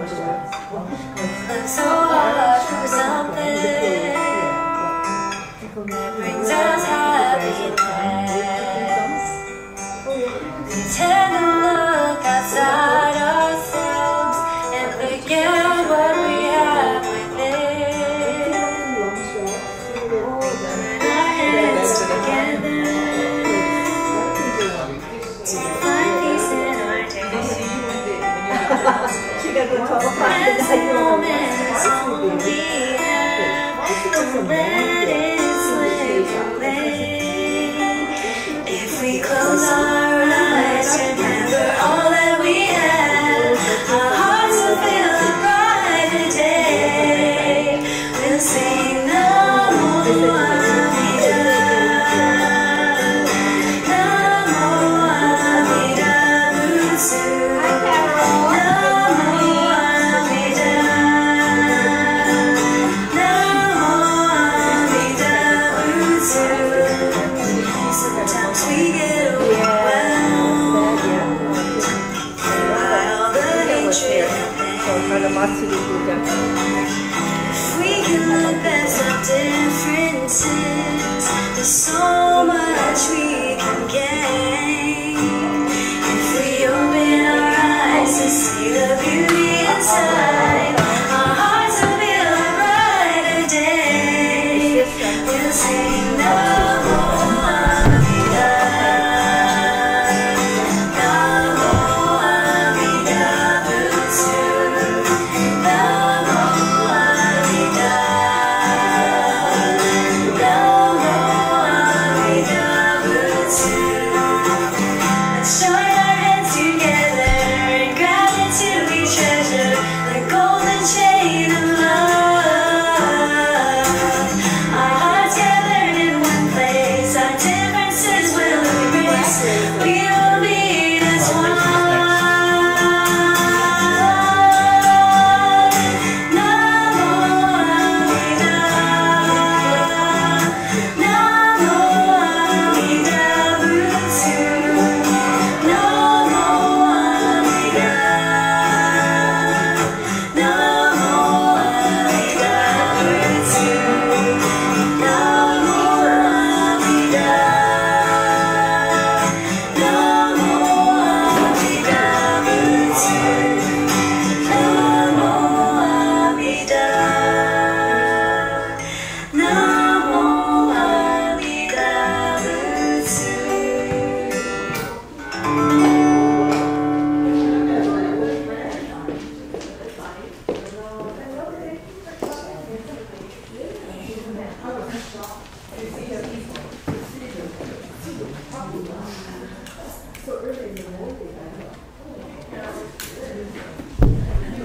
so hard for something that brings us happiness. We tend to look outside ourselves and forget what we have within. Put our hands together to find peace in our days. Present moment is all we have. Don't let it slip away. If we close our eyes, remember all that we have. Our hearts will feel a brighter day. We'll sing Namo Amida, Namo Amida Butsu, Namo Amida, Namo Amida Butsu. Sometimes we get overwhelmed by all the hatred and pain. If we can look past our differences, there's so much we can gain. If we open our eyes to see the beauty inside, our hearts will feel a brighter day. We'll sing Namo Amida, Namo Amida Butsu, Namo Amida, Namo Amida Butsu. Let's join our hands together in gratitude we treasure the golden chain of love. Our hearts gathered in one place, our differences will erase. We will meet as one. Namo Amida, Namo Amida Butsu, Namo Amida, Namo Amida Butsu, Namo Amida, Namo Amida Butsu, Namo Amida, Namo Amida Butsu.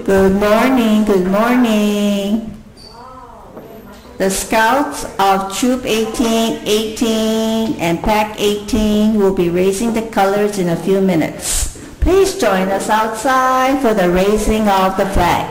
Good morning, good morning. The Scouts of Troop 18, and Pack 18 will be raising the colors in a few minutes. Please join us outside for the raising of the flag.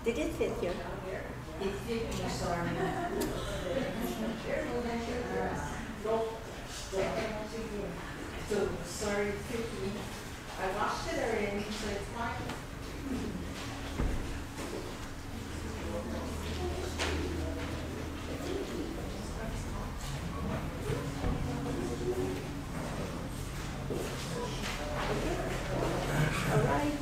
Did it fit here? It fit me, sorry. So, sorry, it fit me. I washed it already, so it's fine. All right.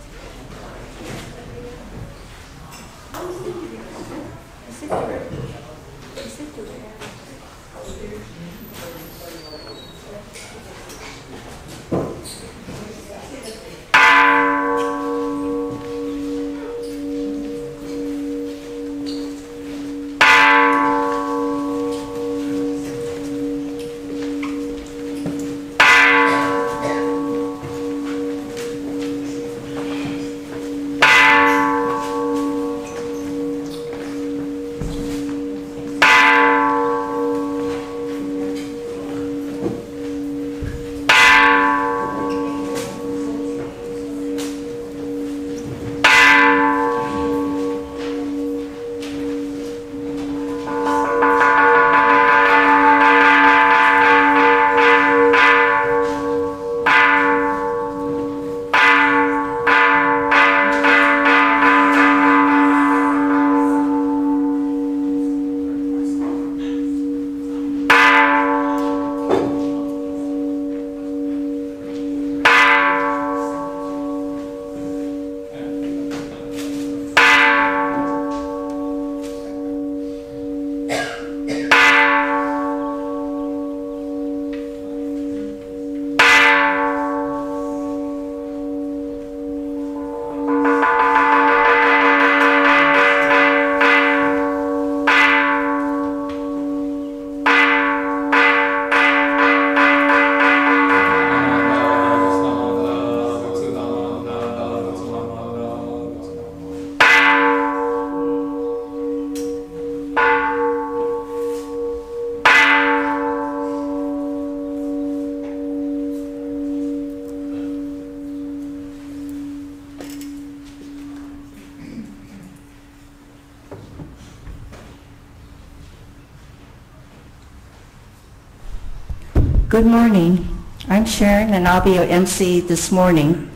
Good morning. I'm Sharon, and I'll be your MC this morning.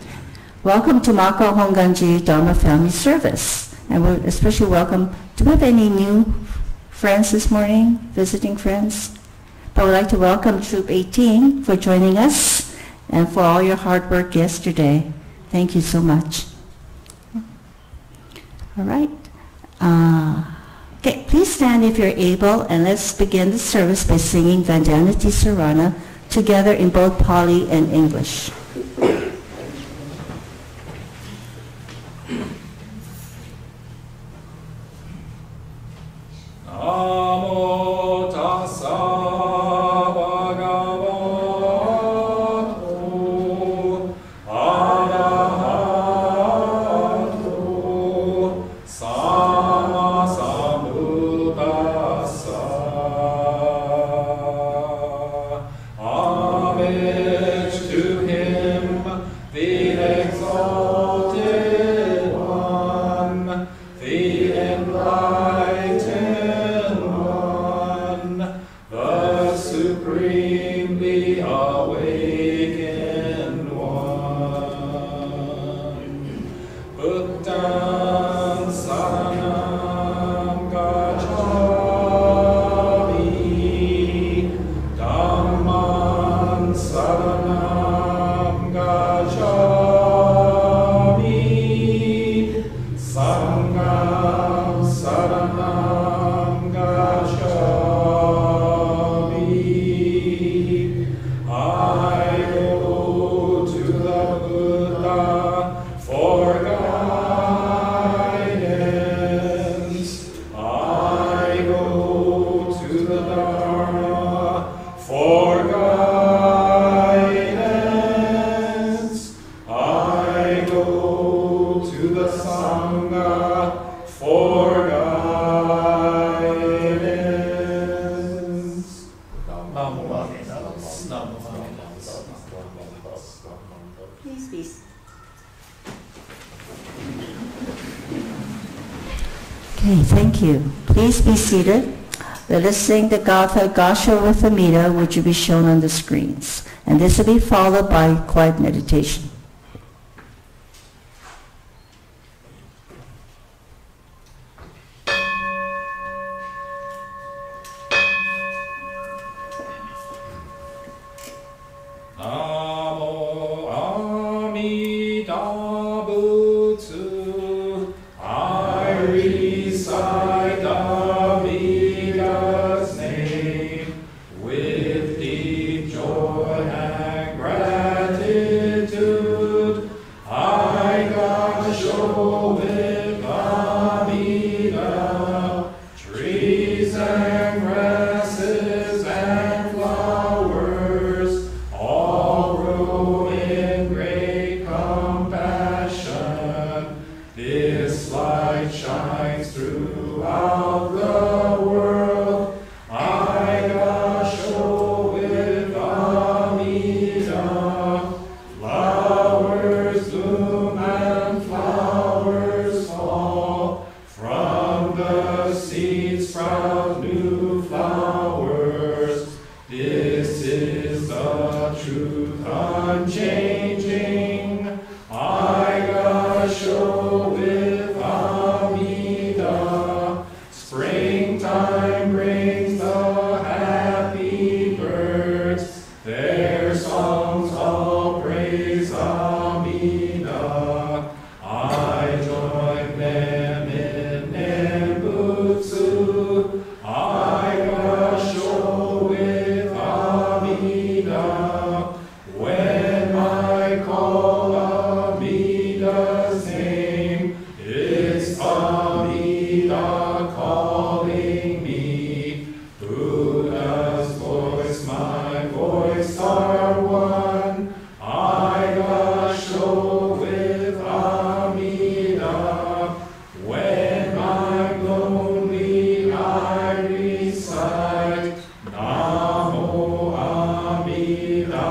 Welcome to Mako Honganji Dharma Family Service. And we're especially welcome. Do we have any new friends this morning, visiting friends? But we'd like to welcome Troop 18 for joining us and for all your hard work yesterday. Thank you so much. All right. Okay, please stand if you're able, and let's begin the service by singing Vandanati Sarana together in both Pali and English. Namo tassa bhagavato arahato sama sambuddhassa. Homage to him, the exalted one, the enlightened one, the supremely awakened one. Buddham saranam gacchami, Dhamman saranam gacchami, Sangham saranam gacchami. I go to the Buddha for guidance. I go to the Dharma for guidance. I go to the Sangha for guidance. Please be. Okay, thank you. Please be seated. Let us sing the Gatha Gasha with Amida, which will be shown on the screens. And this will be followed by quiet meditation. Namo Amida Butsu. I recite Amida's name with deep joy and gratitude. I gasho with Amida, trees and grasses and flowers, all grow in great compassion. This light shines throughout the world. I gasho with Amida. Flowers bloom and flowers fall. From the seeds sprout new flowers. This is the truth unchanging. I gasho with Amida. Springtime brings the happy birds. Their songs all praise Amida. I join them in Nembutsu. I gasho with Amida. When I call Amida's name, it's Amida calling me. Buddha's voice, my voice are one. I gasho with Amida. When I'm lonely, I recite Namo Amida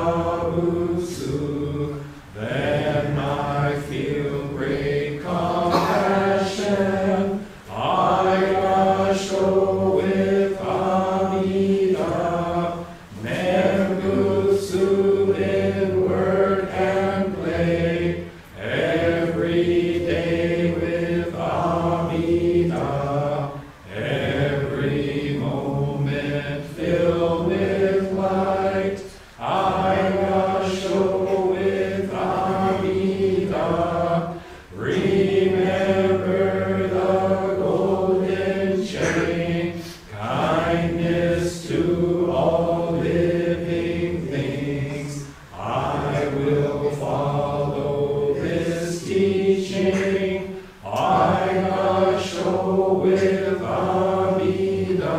Butsu. Then I feel great compassion. I gasho with Amida. Nembutsu in word and play. Every day with Amida. Every moment filled with light. I gasho with Amida. Remember the golden chain. Kindness to all living things. I will follow this teaching. I gasho with Amida.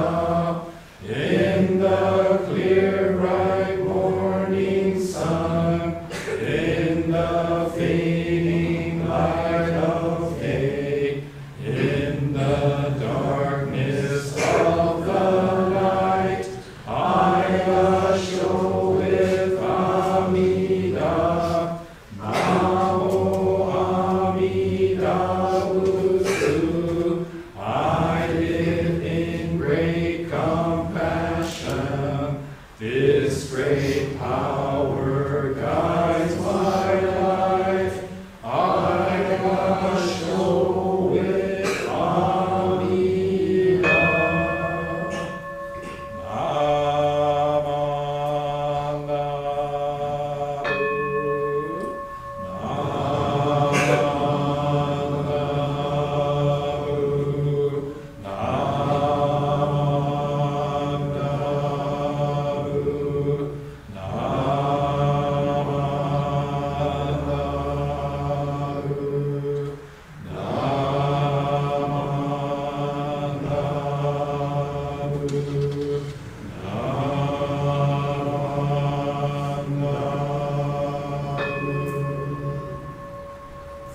In the clear bright morning sun, in the fading light of day, in the darkness of the night, I gasho with Amida. Namo Amida Butsu. I live in great compassion. This great power guides my life. I gasho with Amida.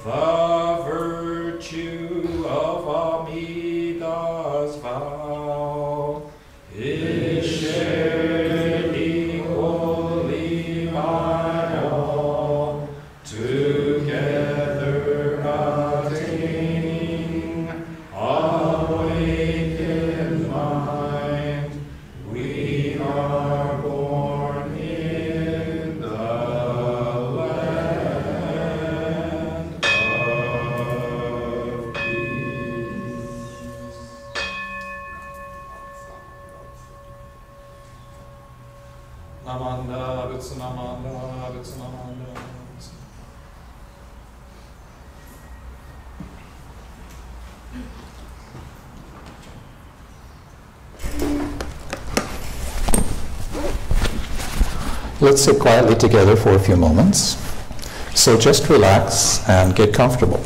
The virtue of Amida's vow is shared equally by all, together attaining a Vitsanamanda, Vitsanamanda. Let's sit quietly together for a few moments. So just relax and get comfortable.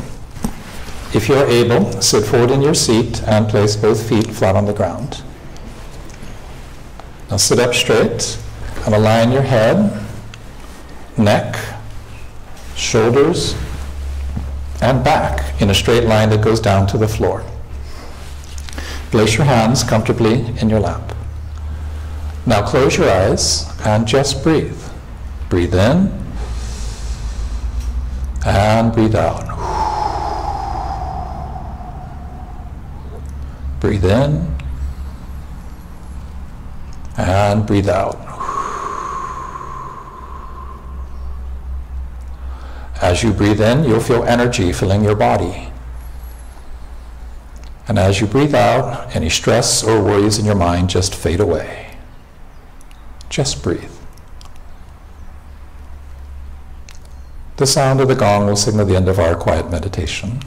If you're able, sit forward in your seat and place both feet flat on the ground. Now sit up straight and align your head, neck, shoulders, and back in a straight line that goes down to the floor. Place your hands comfortably in your lap. Now close your eyes and just breathe. Breathe in and breathe out. Breathe in and breathe out. As you breathe in, you'll feel energy filling your body. And as you breathe out, any stress or worries in your mind just fade away. Just breathe. The sound of the gong will signal the end of our quiet meditation.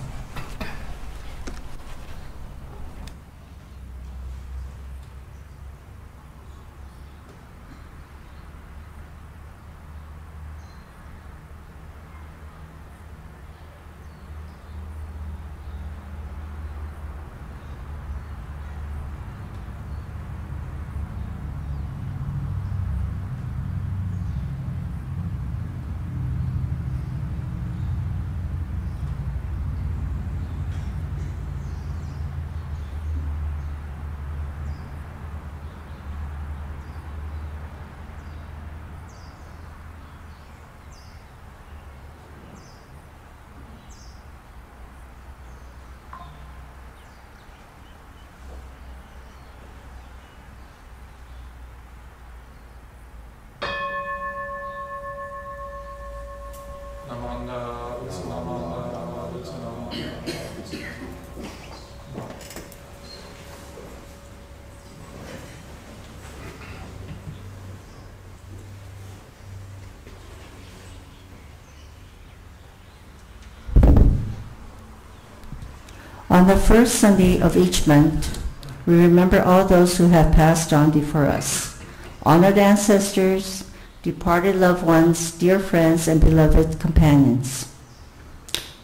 On the first Sunday of each month, we remember all those who have passed on before us, honored ancestors, departed loved ones, dear friends, and beloved companions.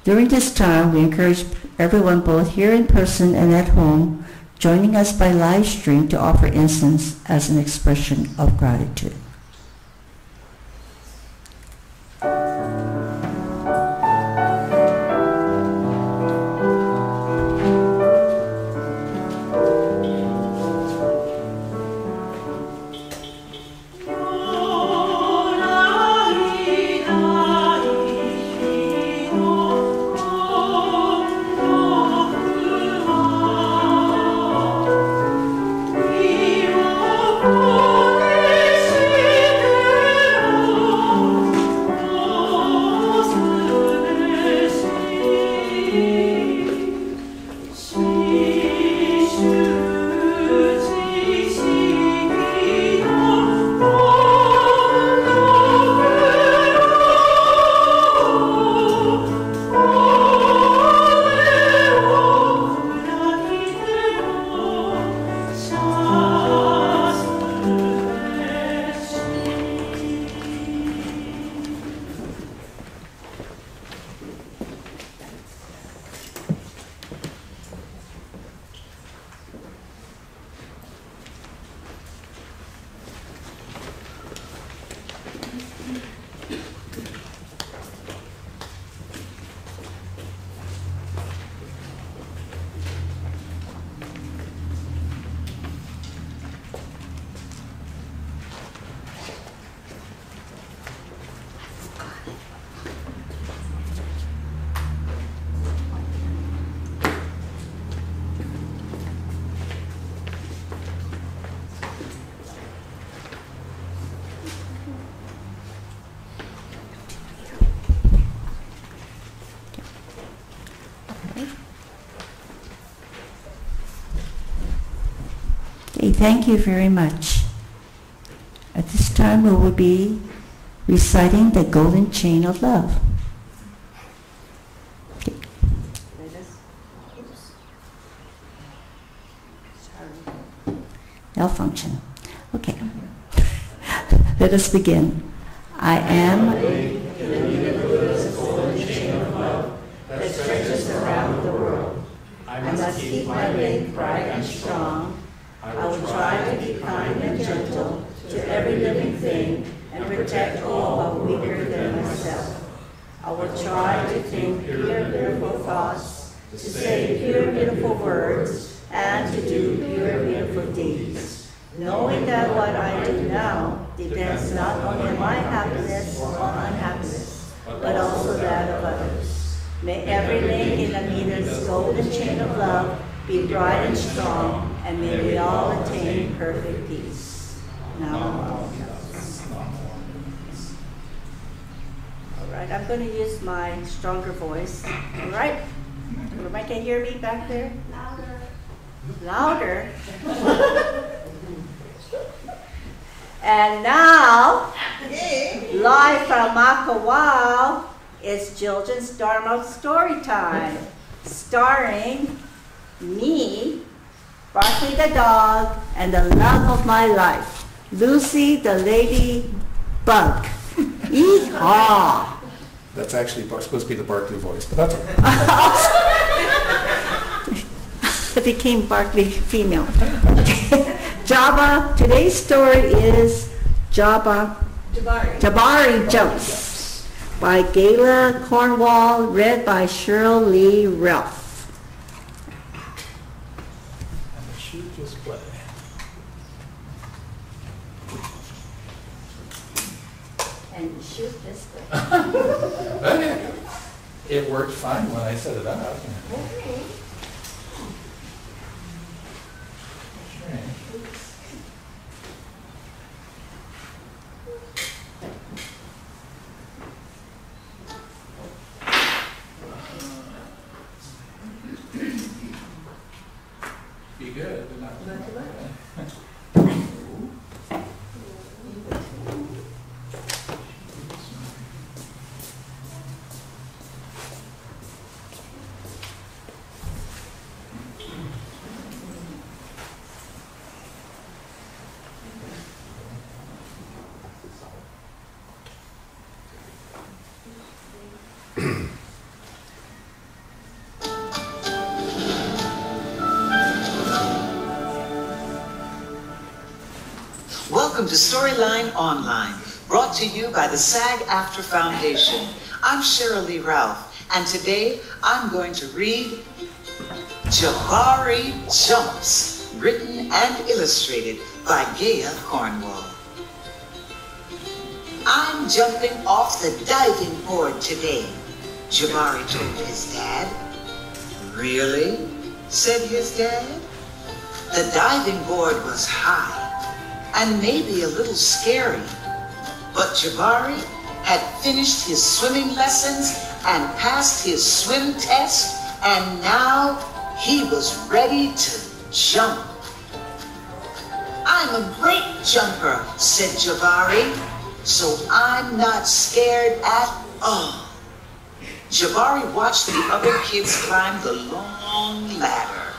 During this time, we encourage everyone both here in person and at home, joining us by live stream to offer incense as an expression of gratitude. Okay, thank you very much. At this time we will be reciting the golden chain of love. Okay. Malfunction. Okay. Let us begin. I am that stretches around the world. I must keep my faith bright and strong. I will try to be kind and gentle to every living thing and protect all weaker than myself. I will try to think pure, beautiful thoughts, to say pure, beautiful words, and to do pure, beautiful deeds, knowing that what I do now depends not only on my happiness or unhappiness, but also that of others. May every link in Amita's golden chain of love be bright and strong, and may we all attain perfect peace. Now, all right, I'm going to use my stronger voice. All right? Everybody can hear me back there? Louder. And now, live from Makawao, it's children's Dharma story time, starring me, Barkley the dog, and the love of my life, Lucy the lady bug. Yeehaw! That's actually supposed to be the Barkley voice, but that's okay. It became Barkley female. Jabba, today's story is Jabari Jumps by Gayla Cornwall, read by Cheryl Lee Ralph. And the shoot just play. And shoot this way. Okay. It worked fine when I set it up. Okay. Be good, but not too much. Welcome to Storyline Online, brought to you by the SAG-AFTRA Foundation. I'm Cheryl Lee Ralph, and today I'm going to read Jabari Jumps, written and illustrated by Gaya Cornwall. I'm jumping off the diving board today, Jabari told his dad. Really? Said his dad. The diving board was high and maybe a little scary, but Jabari had finished his swimming lessons and passed his swim test, and now he was ready to jump. I'm a great jumper, said Jabari, so I'm not scared at all. Jabari watched the other kids climb the long ladder.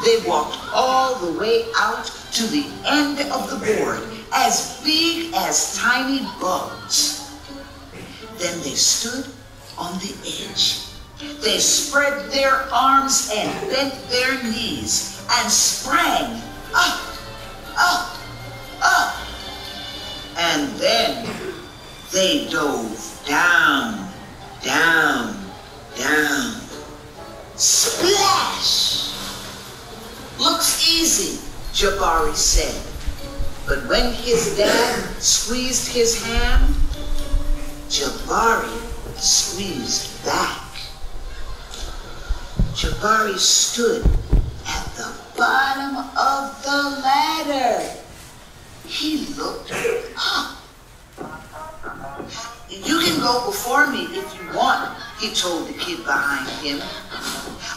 They walked all the way out to the end of the board, as big as tiny bugs. Then they stood on the edge. They spread their arms and bent their knees and sprang up, up, up. And then they dove down, down, down. Splash! Looks easy, Jabari said. But when his dad squeezed his hand, Jabari squeezed back. Jabari stood at the bottom of the ladder. He looked up. You can go before me if you want, he told the kid behind him.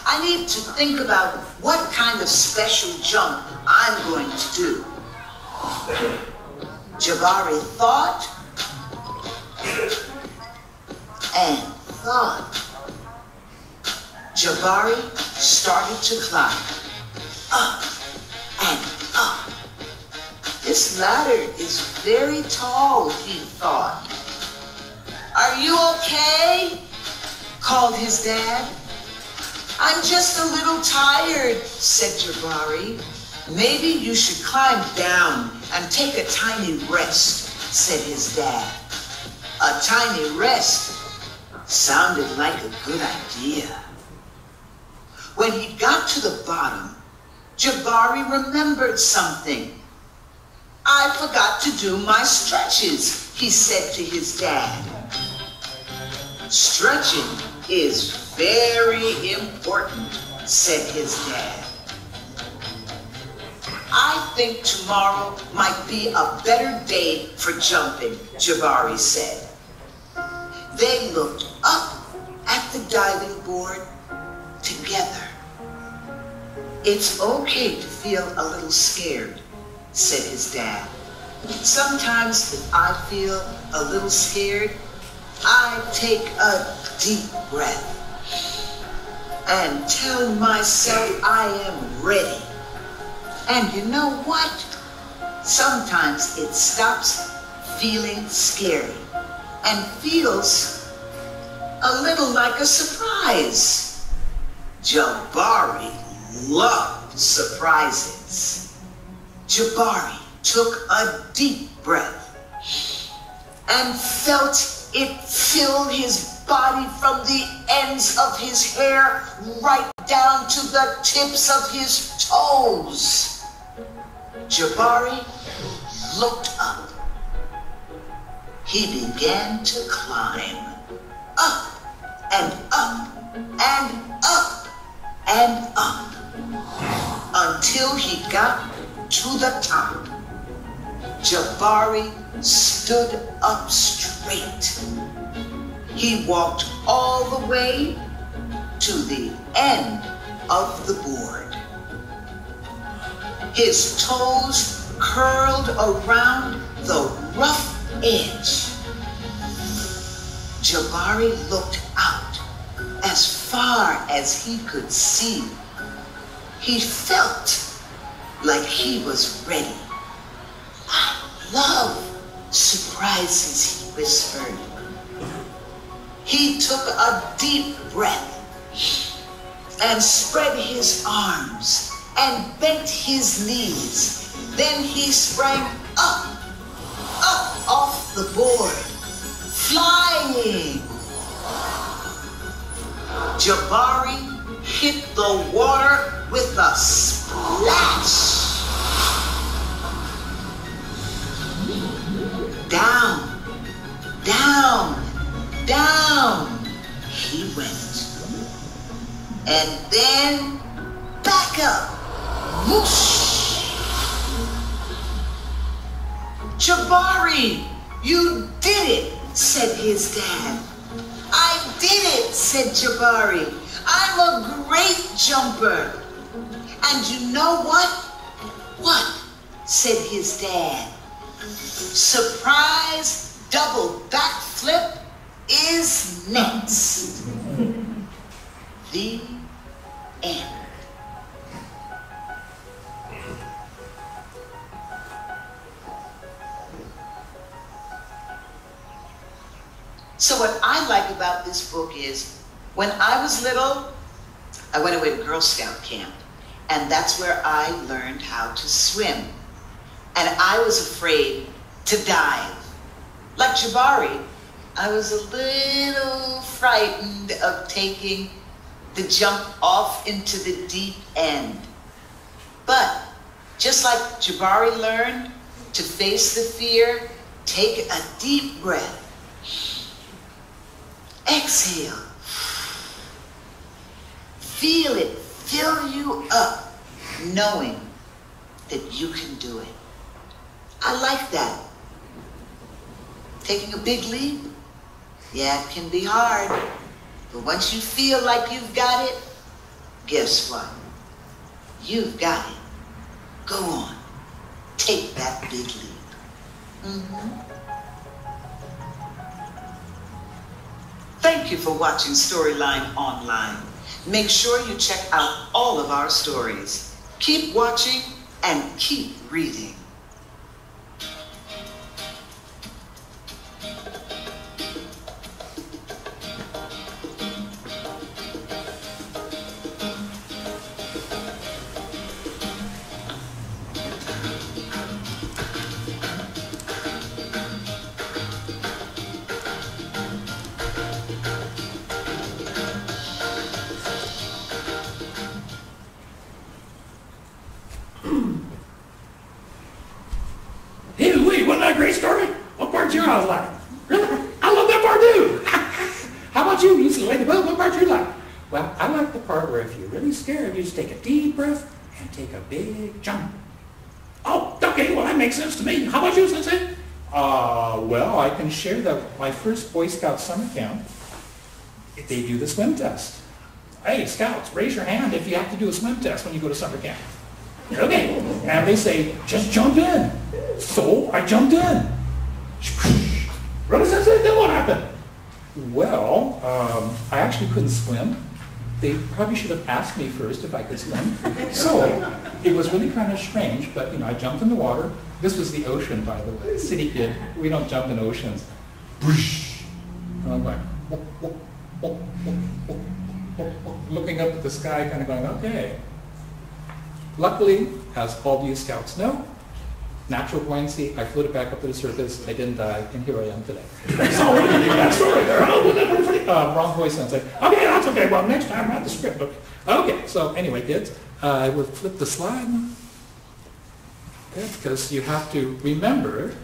I need to think about what kind of special jump I'm going to do. Jabari thought and thought. Jabari started to climb up and up. This ladder is very tall, he thought. Are you okay? Called his dad. I'm just a little tired, said Jabari. Maybe you should climb down and take a tiny rest, said his dad. A tiny rest sounded like a good idea. When he got to the bottom, Jabari remembered something. I forgot to do my stretches, he said to his dad. Stretching is very important, said his dad. I think tomorrow might be a better day for jumping, Jabari said. They looked up at the diving board together. It's okay to feel a little scared, said his dad. Sometimes if I feel a little scared, I take a deep breath and tell myself I am ready. And you know what? Sometimes it stops feeling scary and feels a little like a surprise. Jabari loved surprises. Jabari took a deep breath and felt it fill his body from the ends of his hair right down to the tips of his toes. Jabari looked up. He began to climb up and up and up and up until he got to the top. Jabari stood up straight. He walked all the way to the end of the board. His toes curled around the rough edge. Jabari looked out as far as he could see. He felt like he was ready. I love surprises, he whispered. He took a deep breath and spread his arms and bent his knees. Then he sprang up off the board, flying. Jabari hit the water with a splash. Down, down, down he went. And then back up. Whoosh! Jabari, you did it, said his dad. I did it, said Jabari. I'm a great jumper. And you know what? What? Said his dad. Surprise double backflip is next. The end. So what I like about this book is, when I was little, I went away to Girl Scout camp, and that's where I learned how to swim. And I was afraid to dive. Like Jabari, I was a little frightened of taking the jump off into the deep end. But just like Jabari learned to face the fear, take a deep breath. Exhale. Feel it fill you up, knowing that you can do it. I like that. Taking a big leap, yeah, it can be hard. But once you feel like you've got it, guess what? You've got it. Go on. Take that big leap. Thank you for watching Storyline Online. Make sure you check out all of our stories. Keep watching and keep reading. Hey, Louie, wasn't that a great story? What part's your house like? Really? I love that part too. How about you? You see, Lady Bell, what part you like? Well, I like the part where if you're really scared, you just take a deep breath and take a big jump. Oh, okay, well that makes sense to me. How about you, Sensei? Well, I can share that my first Boy Scout summer camp, they do the swim test. Hey, Scouts, raise your hand if you have to do a swim test when you go to summer camp. Okay, and they say, just jump in. So I jumped in. Really, Sensei? Then what happened? Well, I actually couldn't swim. They probably should have asked me first if I could swim. So it was really kind of strange, but I jumped in the water. This was the ocean, by the way. City kid, we don't jump in oceans. And I'm like, looking up at the sky, kind of going, okay. Luckily, as all of you Scouts know, natural buoyancy, I floated back up to the surface, I didn't die, and here I am today. So what do you think of that story there? Wrong voice, Sensei. Okay, that's okay. Well, next time, write the script book. Okay, so anyway, kids, I will flip the slide. Okay, because you have to remember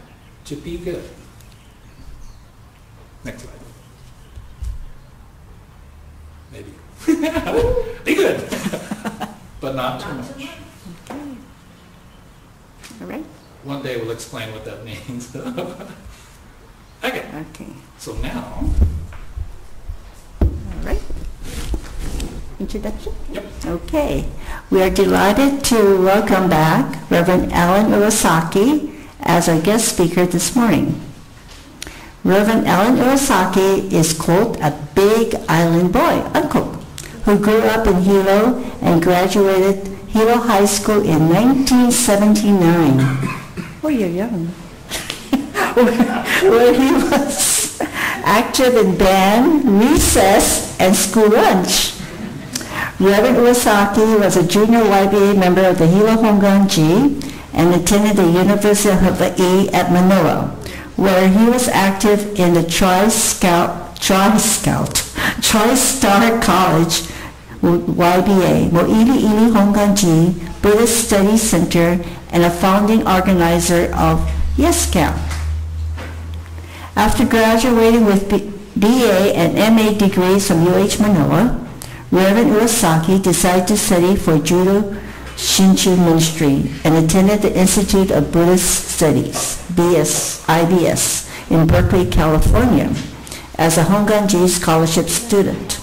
to be good. Next slide. Maybe. Be good. But not too much. Okay. All right. One day we'll explain what that means. Okay. Okay. So now. All right. Introduction? Yep. Okay. We are delighted to welcome back Reverend Alan Urasaki as our guest speaker this morning. Reverend Alan Urasaki is, quote, a big island boy, unquote, who grew up in Hilo and graduated Hilo High School in 1979. Oh, you're young. where he was active in band, recess, and school lunch. Reverend Urasaki was a junior YBA member of the Hilo Honganji and attended the University of Hawaii at Manoa, where he was active in the Tri-Star College YBA, Mo'ili'ili Honganji Buddhist Studies Center, and a founding organizer of Yes Camp. After graduating with BA and MA degrees from UH Manoa, Reverend Urasaki decided to study for Judo Shinshu Ministry and attended the Institute of Buddhist Studies, IBS, in Berkeley, California, as a Honganji scholarship student.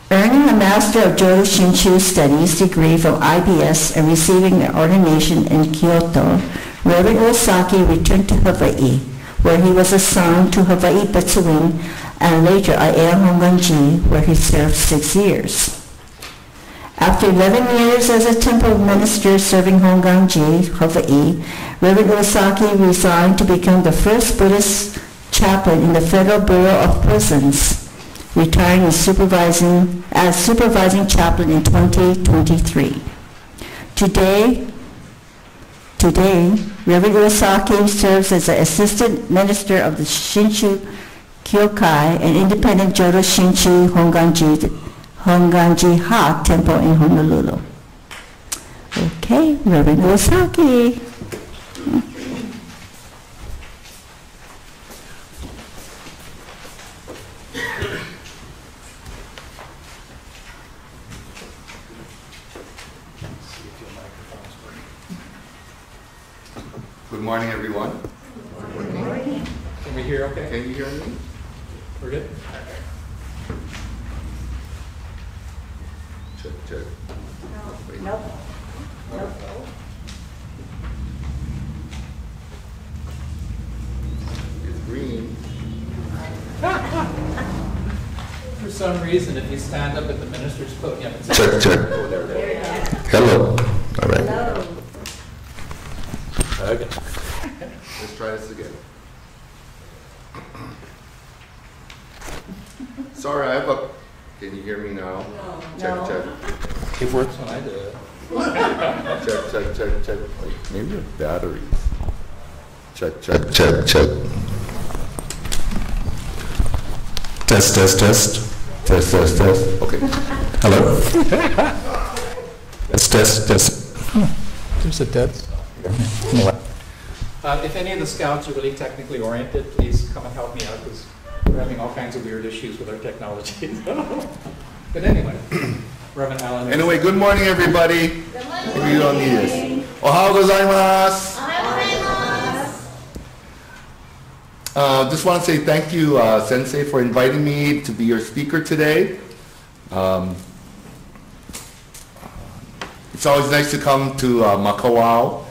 Earning a Master of Jodo Shinshu Studies degree from IBS and receiving an ordination in Kyoto, Reverend Urasaki returned to Hawaii, where he was assigned to Hawaii Betsuin and later Aiea Honganji, where he served 6 years. After 11 years as a temple minister serving Honganji, Hawaii, Reverend Urasaki resigned to become the first Buddhist chaplain in the Federal Bureau of Prisons, retiring as supervising chaplain in 2023. Today, Reverend Urasaki serves as the assistant minister of the Shinshu Kyokai, an independent Jodo Shinshu Honganji Ha temple in Honolulu. Okay, Reverend Urasaki. Good morning, everyone. Good morning. Can we hear okay? Can you hear me? We're good? Check, check. Wait. Nope. It's green. some reason, if you stand up at the minister's podium and say, Check, check. oh, there it is. Hello. All right. Okay. Let's try this again. Sorry, I have a. Can you hear me now? No. Check, check. It works when I do it. Check, check, check, check. Wait, maybe a battery. Check, check, check, check. Test, test, test. Test, test, test. Okay. Hello? Test, test, test. There's a dead. If any of the scouts are really technically oriented, please come and help me out because we're having all kinds of weird issues with our technology. But anyway, Reverend Allen. Anyway, good morning, everybody. Good morning. Maybe you don't need this. Ohayou gozaimasu. Just want to say thank you, Sensei, for inviting me to be your speaker today. It's always nice to come to Makawao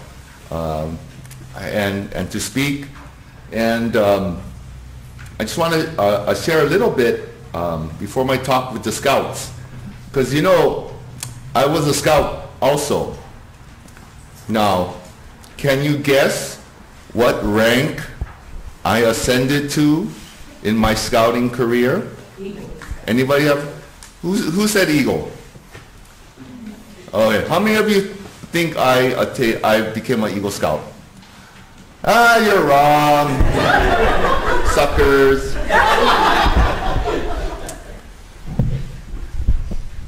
and to speak. And I just want to share a little bit before my talk with the Scouts. Because, you know, I was a Scout also. Now, can you guess what rank I ascended to in my scouting career? Eagle. Anybody have? Who said Eagle? Okay. How many of you think I became an Eagle Scout? Ah, you're wrong. Suckers.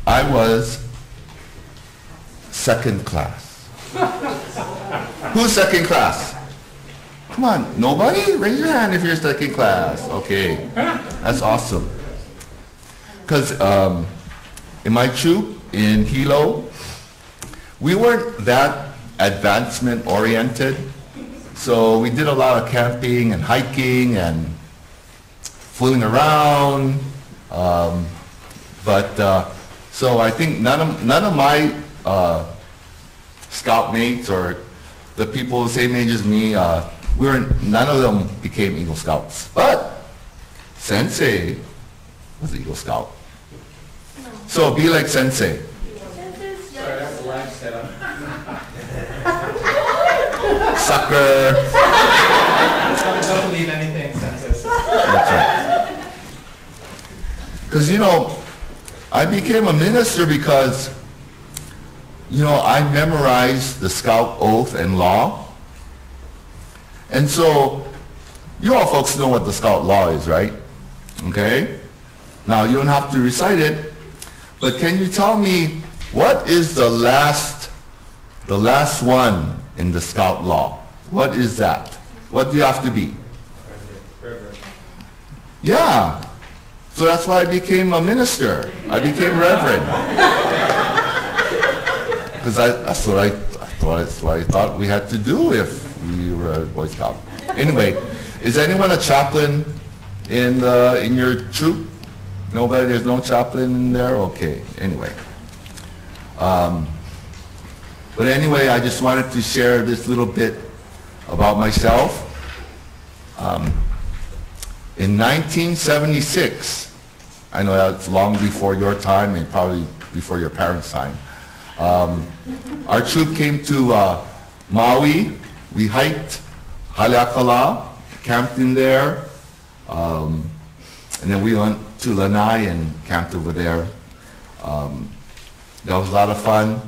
I was second class. Who's second class? Come on, nobody? Raise your hand if you're second class. Okay, that's awesome. Because in my troop, in Hilo, we weren't that advancement oriented. So we did a lot of camping and hiking and fooling around. So I think none of my scout mates or the people the same age as me, none of them became Eagle Scouts. But Sensei was Eagle Scout. So be like Sensei. Sorry, that's the live setup. Sucker. Don't believe anything Sensei says. That's right. Because, you know, I became a minister because, you know, I memorized the Scout oath and law. And so, you all folks know what the Scout law is, right? Okay? Now, you don't have to recite it, but can you tell me what is the last one in the Scout law? What is that? What do you have to be? Reverend. Yeah. So that's why I became a minister. I became reverend. Because that's what I thought we had to do if we were a Boy Scout. Anyway, is anyone a chaplain in your troop? Nobody? There's no chaplain in there? Okay. Anyway. But anyway, I just wanted to share this little bit about myself. In 1976, I know that's long before your time and probably before your parents' time, our troop came to Maui. We hiked Haleakala, camped in there, and then we went to Lanai and camped over there. That was a lot of fun.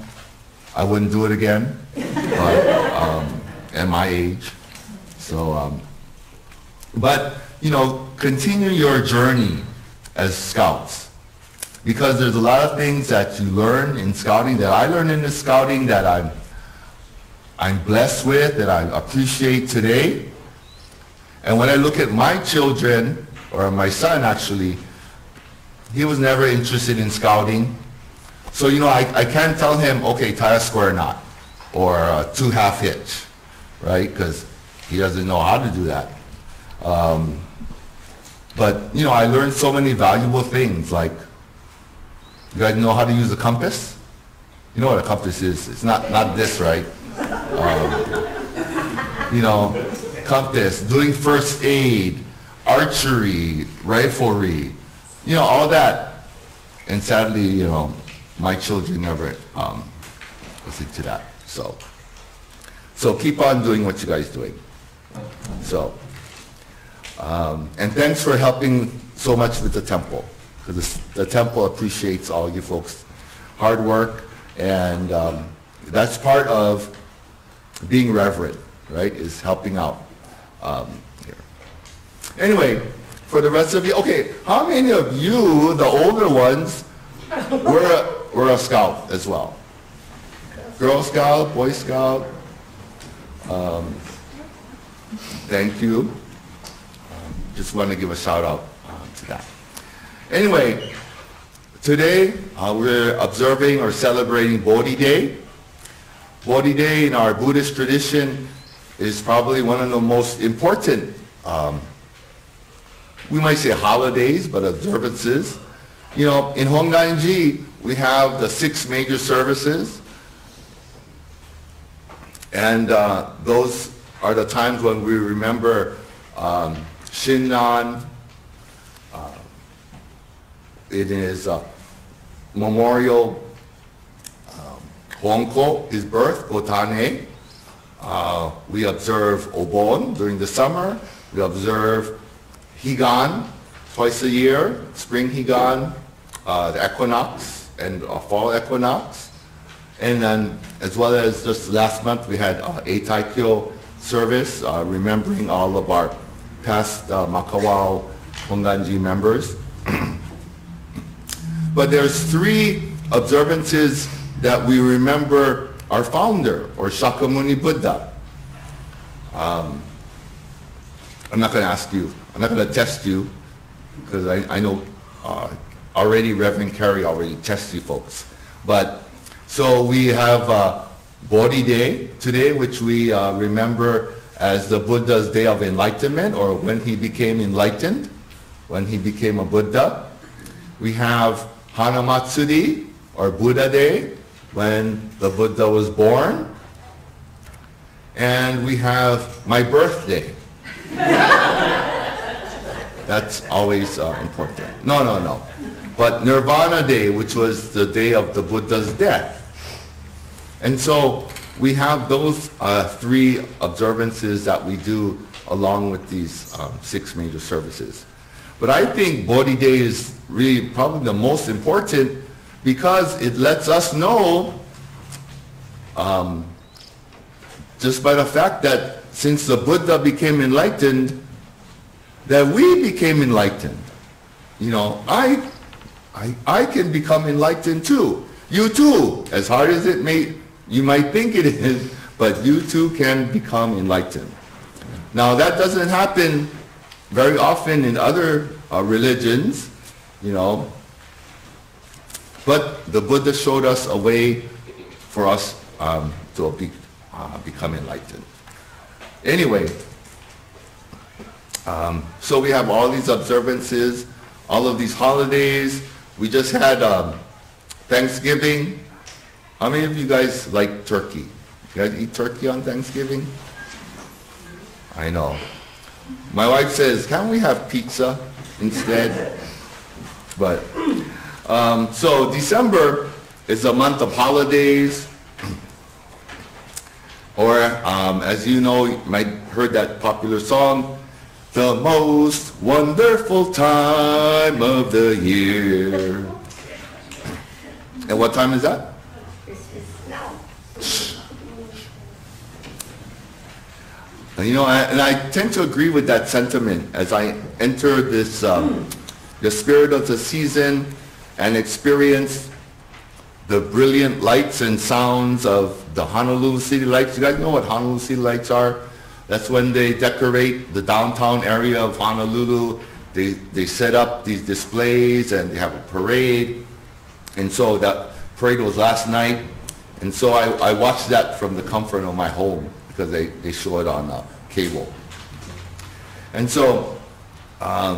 I wouldn't do it again, but at my age. So, but you know, continue your journey as Scouts, because there's a lot of things that you learn in scouting, that I learned in the scouting, that I'm blessed with, that I appreciate today. And when I look at my children, or my son actually, he was never interested in scouting. So, you know, I can't tell him, okay, tie a square knot, or a 2-half hitch, right? Because he doesn't know how to do that. But, you know, I learned so many valuable things, like, you guys know how to use a compass? You know what a compass is. It's not this, right? You know, compass, doing first aid, archery, riflery, you know, all that. And sadly, you know, my children never listen to that. So keep on doing what you guys doing. So, and thanks for helping so much with the temple, because the temple appreciates all you folks' hard work, and that's part of being reverent, right, is helping out here. Anyway, for the rest of you, okay, how many of you, the older ones, were a scout as well? Girl Scout, Boy Scout? Thank you. Just want to give a shout out to that. Anyway, today we're observing or celebrating Bodhi Day. Bodhi Day in our Buddhist tradition is probably one of the most important, we might say holidays, but observances. You know, in Hongganji, we have the 6 major services. And those are the times when we remember Shinran. It is memorial Hongko, his birth, Gotane. We observe Obon during the summer. We observe Higan twice a year, spring Higan, the equinox, and fall equinox. And then, as well as just last month, we had Eitaikyo service, remembering all of our past Makawao Hongganji members. But there's 3 observances that we remember our founder, or Shakyamuni Buddha. I'm not going to ask you, I'm not going to test you, because I know already Reverend Carey already tested you folks. But, so we have Bodhi Day today, which we remember as the Buddha's Day of Enlightenment, or when he became enlightened, when he became a Buddha. We have Hanamatsuri, or Buddha Day, when the Buddha was born. And we have my birthday. That's always important. No. But Nirvana Day, which was the day of the Buddha's death. And so we have those 3 observances that we do along with these 6 major services. But I think Bodhi Day is really probably the most important, because it lets us know, just by the fact that since the Buddha became enlightened, that we became enlightened. You know, I can become enlightened too. You too, as hard as it may, you might think it is, but you too can become enlightened. Now that doesn't happen very often in other religions, you know, but the Buddha showed us a way for us to become enlightened. Anyway, so we have all these observances, all of these holidays. We just had Thanksgiving. How many of you guys like turkey? You guys eat turkey on Thanksgiving? I know. My wife says, can't we have pizza instead? But, so December is a month of holidays. Or, as you know, you might have heard that popular song, the most wonderful time of the year. And what time is that? And, you know, and I tend to agree with that sentiment as I enter this, the spirit of the season and experience the brilliant lights and sounds of the Honolulu City Lights. You guys know what Honolulu City Lights are? That's when they decorate the downtown area of Honolulu. They set up these displays and they have a parade. And so that parade was last night. And so I watched that from the comfort of my home because they show it on cable. And so,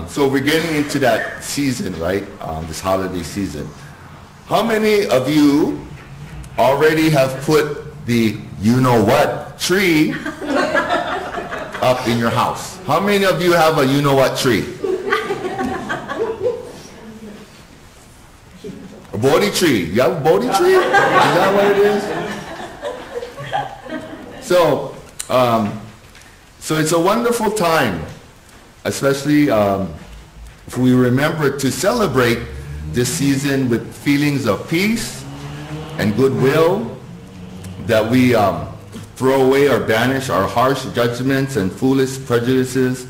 so we're getting into that season, right? This holiday season. How many of you already have put the you-know-what tree up in your house? How many of you have a you-know-what tree? A Bodhi tree. You have a Bodhi tree? Is that what it is? So, so it's a wonderful time, especially if we remember to celebrate this season with feelings of peace and goodwill, that we throw away or banish our harsh judgments and foolish prejudices,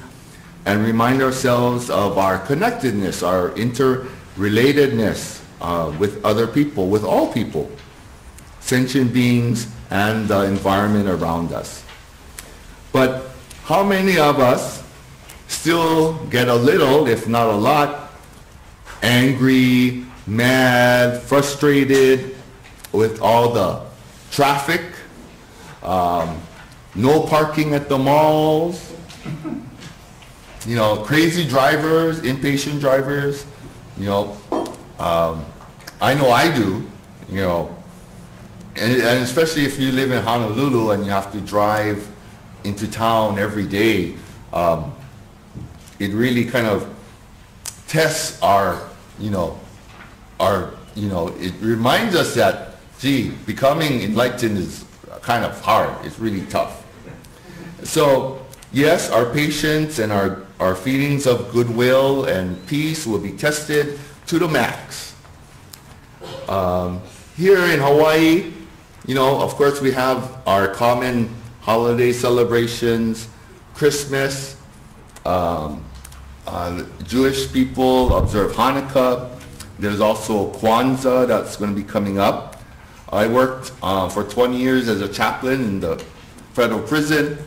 and remind ourselves of our connectedness, our interrelatedness with other people, with all people, sentient beings, and the environment around us. But how many of us still get a little, if not a lot, angry, mad, frustrated with all the traffic, no parking at the malls, you know, crazy drivers, impatient drivers, you know, I know I do, you know, and especially if you live in Honolulu and you have to drive into town every day, it really kind of tests our, it reminds us that, gee, becoming enlightened is kind of hard. It's really tough. So, yes, our patience and our feelings of goodwill and peace will be tested to the max. Here in Hawaii, of course we have our common holiday celebrations, Christmas, Jewish people observe Hanukkah. There's also Kwanzaa that's going to be coming up. I worked for 20 years as a chaplain in the federal prison,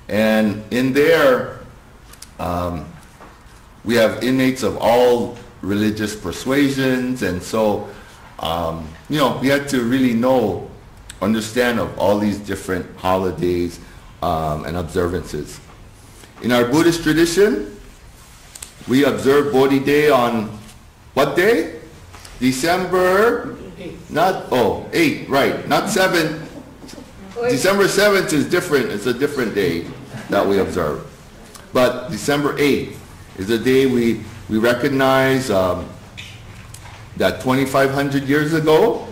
and in there we have inmates of all religious persuasions, and so we had to really understand of all these different holidays and observances. In our Buddhist tradition, we observe Bodhi Day on what day? December 8, right, not 7. December 7th is different. It's a different day that we observe. But December 8th is a day we recognize that 2,500 years ago,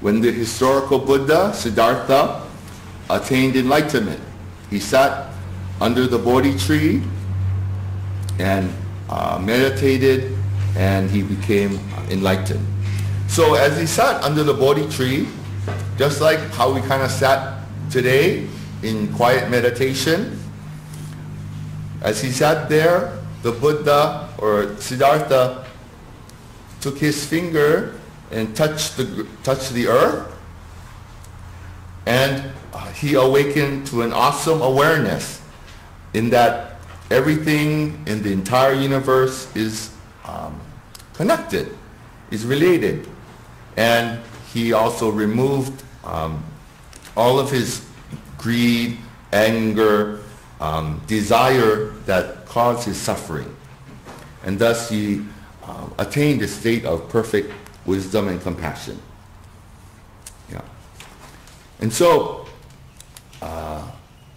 when the historical Buddha, Siddhartha, attained enlightenment. He sat under the Bodhi tree and meditated, and he became enlightened. So as he sat under the Bodhi tree, just like how we kind of sat today in quiet meditation, as he sat there, the Buddha or Siddhartha took his finger and touched the earth, and he awakened to an awesome awareness in that everything in the entire universe is connected, is related. And he also removed all of his greed, anger, desire that caused his suffering. And thus he attained a state of perfect wisdom and compassion. Yeah. And so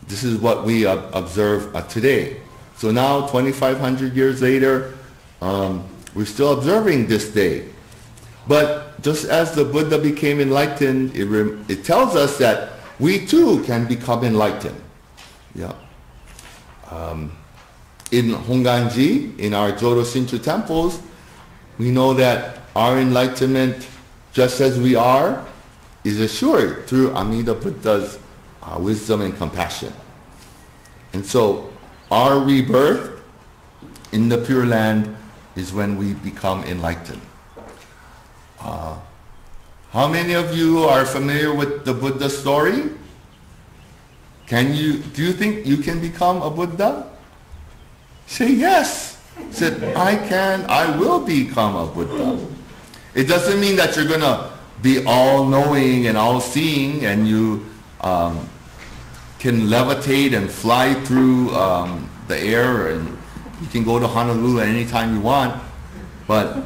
this is what we observe today. So now, 2,500 years later, we're still observing this day. But just as the Buddha became enlightened, it tells us that we too can become enlightened. Yeah. In Honganji, in our Jodo Shinchu temples, we know that our enlightenment, just as we are, is assured through Amida Buddha's wisdom and compassion. And so our rebirth in the Pure Land is when we become enlightened. How many of you are familiar with the Buddha story? Do you think you can become a Buddha? Say yes. Said, I will become a Buddha. It doesn't mean that you're going to be all-knowing and all-seeing and you can levitate and fly through the air, and you can go to Honolulu anytime you want. But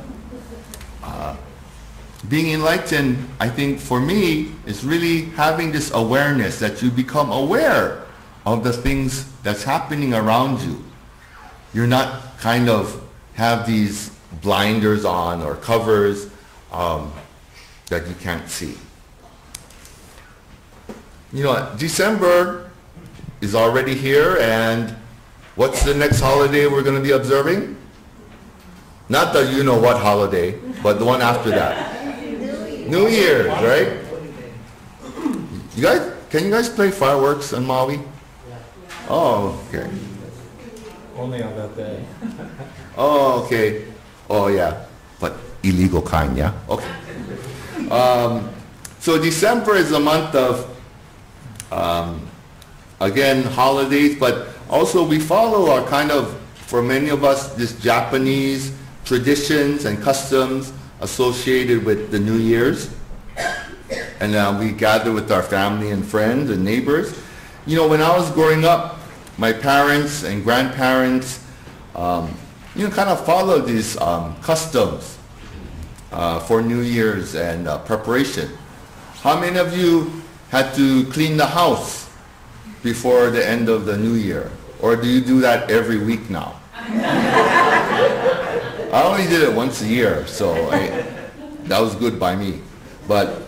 being enlightened, I think for me, is really having this awareness that you become aware of the things that's happening around you. You're not kind of have these blinders on or covers. that you can't see. You know, December is already here, and what's the next holiday we're going to be observing? Not the you-know-what holiday, but the one after that. New Year's, right? You guys, can you guys play fireworks on Maui? Oh, okay. Only on that day. Oh, okay. Oh, yeah. But illegal kind, yeah? Okay. So December is a month of, again, holidays, but also we follow our kind of, for many of us, this Japanese traditions and customs associated with the New Year's. And we gather with our family and friends and neighbors. You know, when I was growing up, my parents and grandparents, kind of followed these customs for New Year's and preparation. How many of you had to clean the house before the end of the new year? Or do you do that every week now? I only did it once a year, so that was good by me. But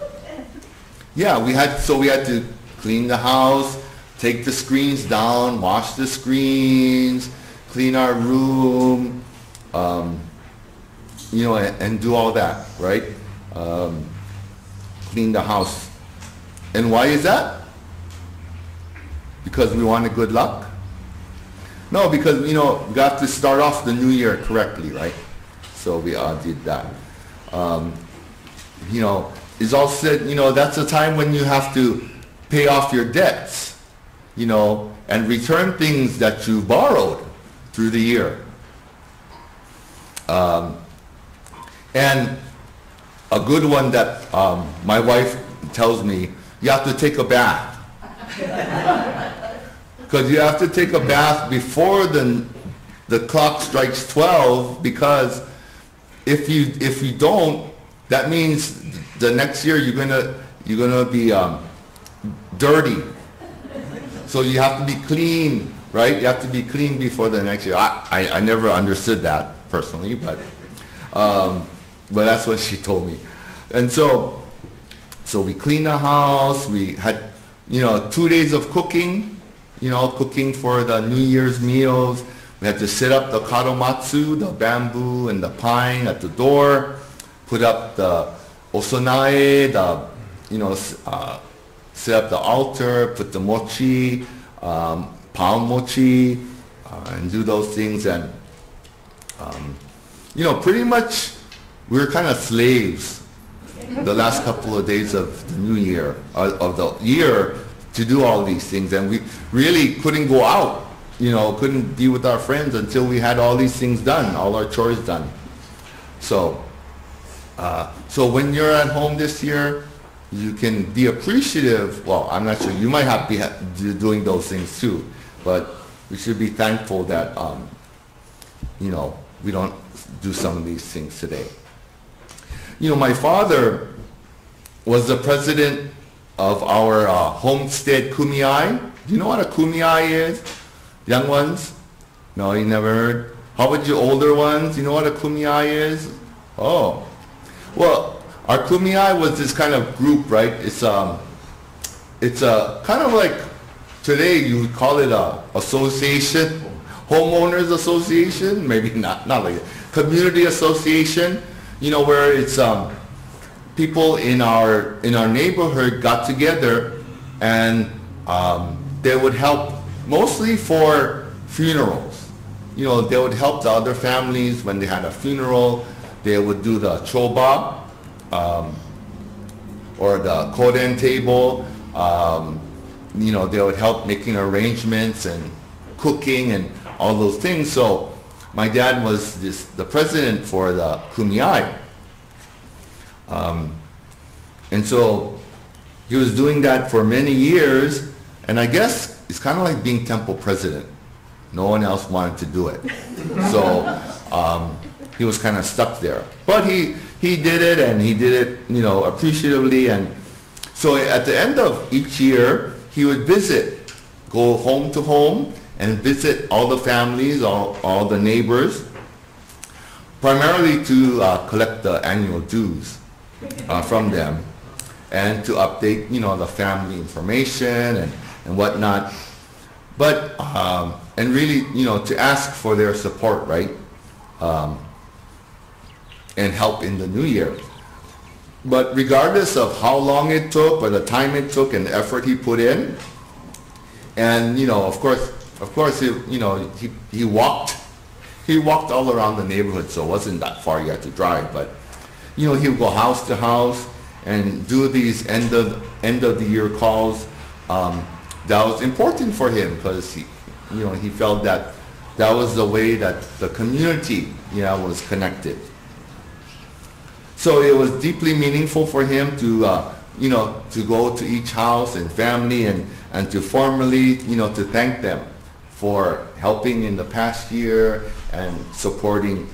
yeah, we had to clean the house, take the screens down, wash the screens, clean our room, and do all that, right? Clean the house. And why is that? Because we wanted good luck? No, because, we got to start off the new year correctly, right? So we did that. It's all said, that's a time when you have to pay off your debts, and return things that you borrowed through the year. And a good one that my wife tells me, you have to take a bath. Because you have to take a bath before the clock strikes 12, because if you don't, that means the next year you're gonna be dirty. So you have to be clean, right? You have to be clean before the next year. I never understood that personally, but that's what she told me. And so we cleaned the house. We had 2 days of cooking. Cooking for the New Year's meals. We had to set up the karomatsu, the bamboo and the pine at the door, put up the osonae, set up the altar, put the mochi, palm mochi, and do those things. And, pretty much we were kind of slaves the last couple of days of the new year, of the year, to do all these things. And we really couldn't go out, couldn't be with our friends until we had all these things done, all our chores done. So when you're at home this year, you can be appreciative. Well, I'm not sure, you might have be doing those things too, but we should be thankful that, we don't do some of these things today. My father was the president of our homestead kumiai. Do you know what a kumiai is? Young ones? No, you never heard? How about you older ones? You know what a kumiai is? Oh. Well, our kumiai was this kind of group, right? It's a kind of like, today you would call it a association, homeowners association, maybe not like it. Community association, where it's people in our neighborhood got together, and they would help mostly for funerals. They would help the other families when they had a funeral. They would do the choba, or the koden table. They would help making arrangements and cooking and all those things. So my dad was the president for the kumiai. And so he was doing that for many years, and I guess it's kind of like being temple president. No one else wanted to do it. So he was kind of stuck there. But he did it, and he did it, appreciatively. And so at the end of each year, he would visit, go home to home, and visit all the families, all the neighbors, primarily to collect the annual dues. from them, and to update, the family information and whatnot. But, and really, to ask for their support, right? And help in the new year. But regardless of how long it took, or the time it took, and the effort he put in, and of course, he walked all around the neighborhood, so it wasn't that far you had to drive. But he would go house to house and do these end of the year calls. That was important for him, because he felt that was the way that the community was connected. So it was deeply meaningful for him to to go to each house and family and to formally to thank them for helping in the past year and supporting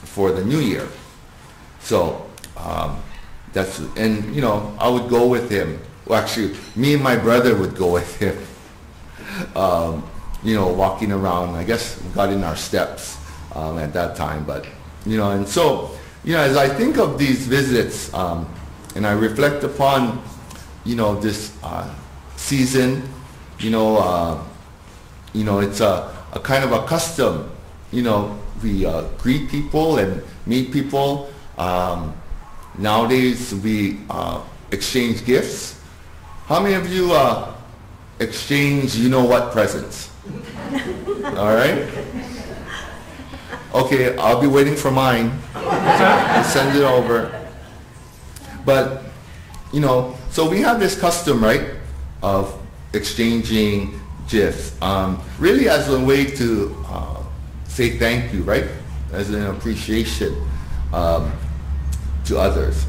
for the new year. So that's, and I would go with him. Well, actually, me and my brother would go with him. Walking around. I guess we got in our steps at that time, but and so. As I think of these visits, and I reflect upon, this season, it's a kind of a custom. We greet people and meet people. Nowadays, we exchange gifts. How many of you exchange what presents? All right? Okay, I'll be waiting for mine. Send it over. But, so we have this custom, right, of exchanging gifts, really as a way to say thank you, right, as an appreciation to others.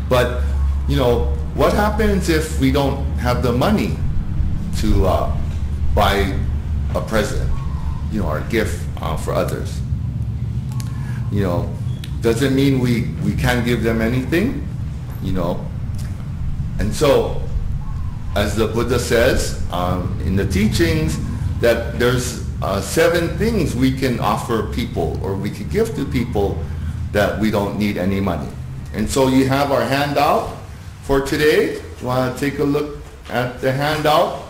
But, what happens if we don't have the money to buy a present, or a gift for others? Doesn't mean we can't give them anything, And so, as the Buddha says in the teachings, that there's 7 things we can offer people, or we can give to people, that we don't need any money. And so you have our handout for today. You want to take a look at the handout?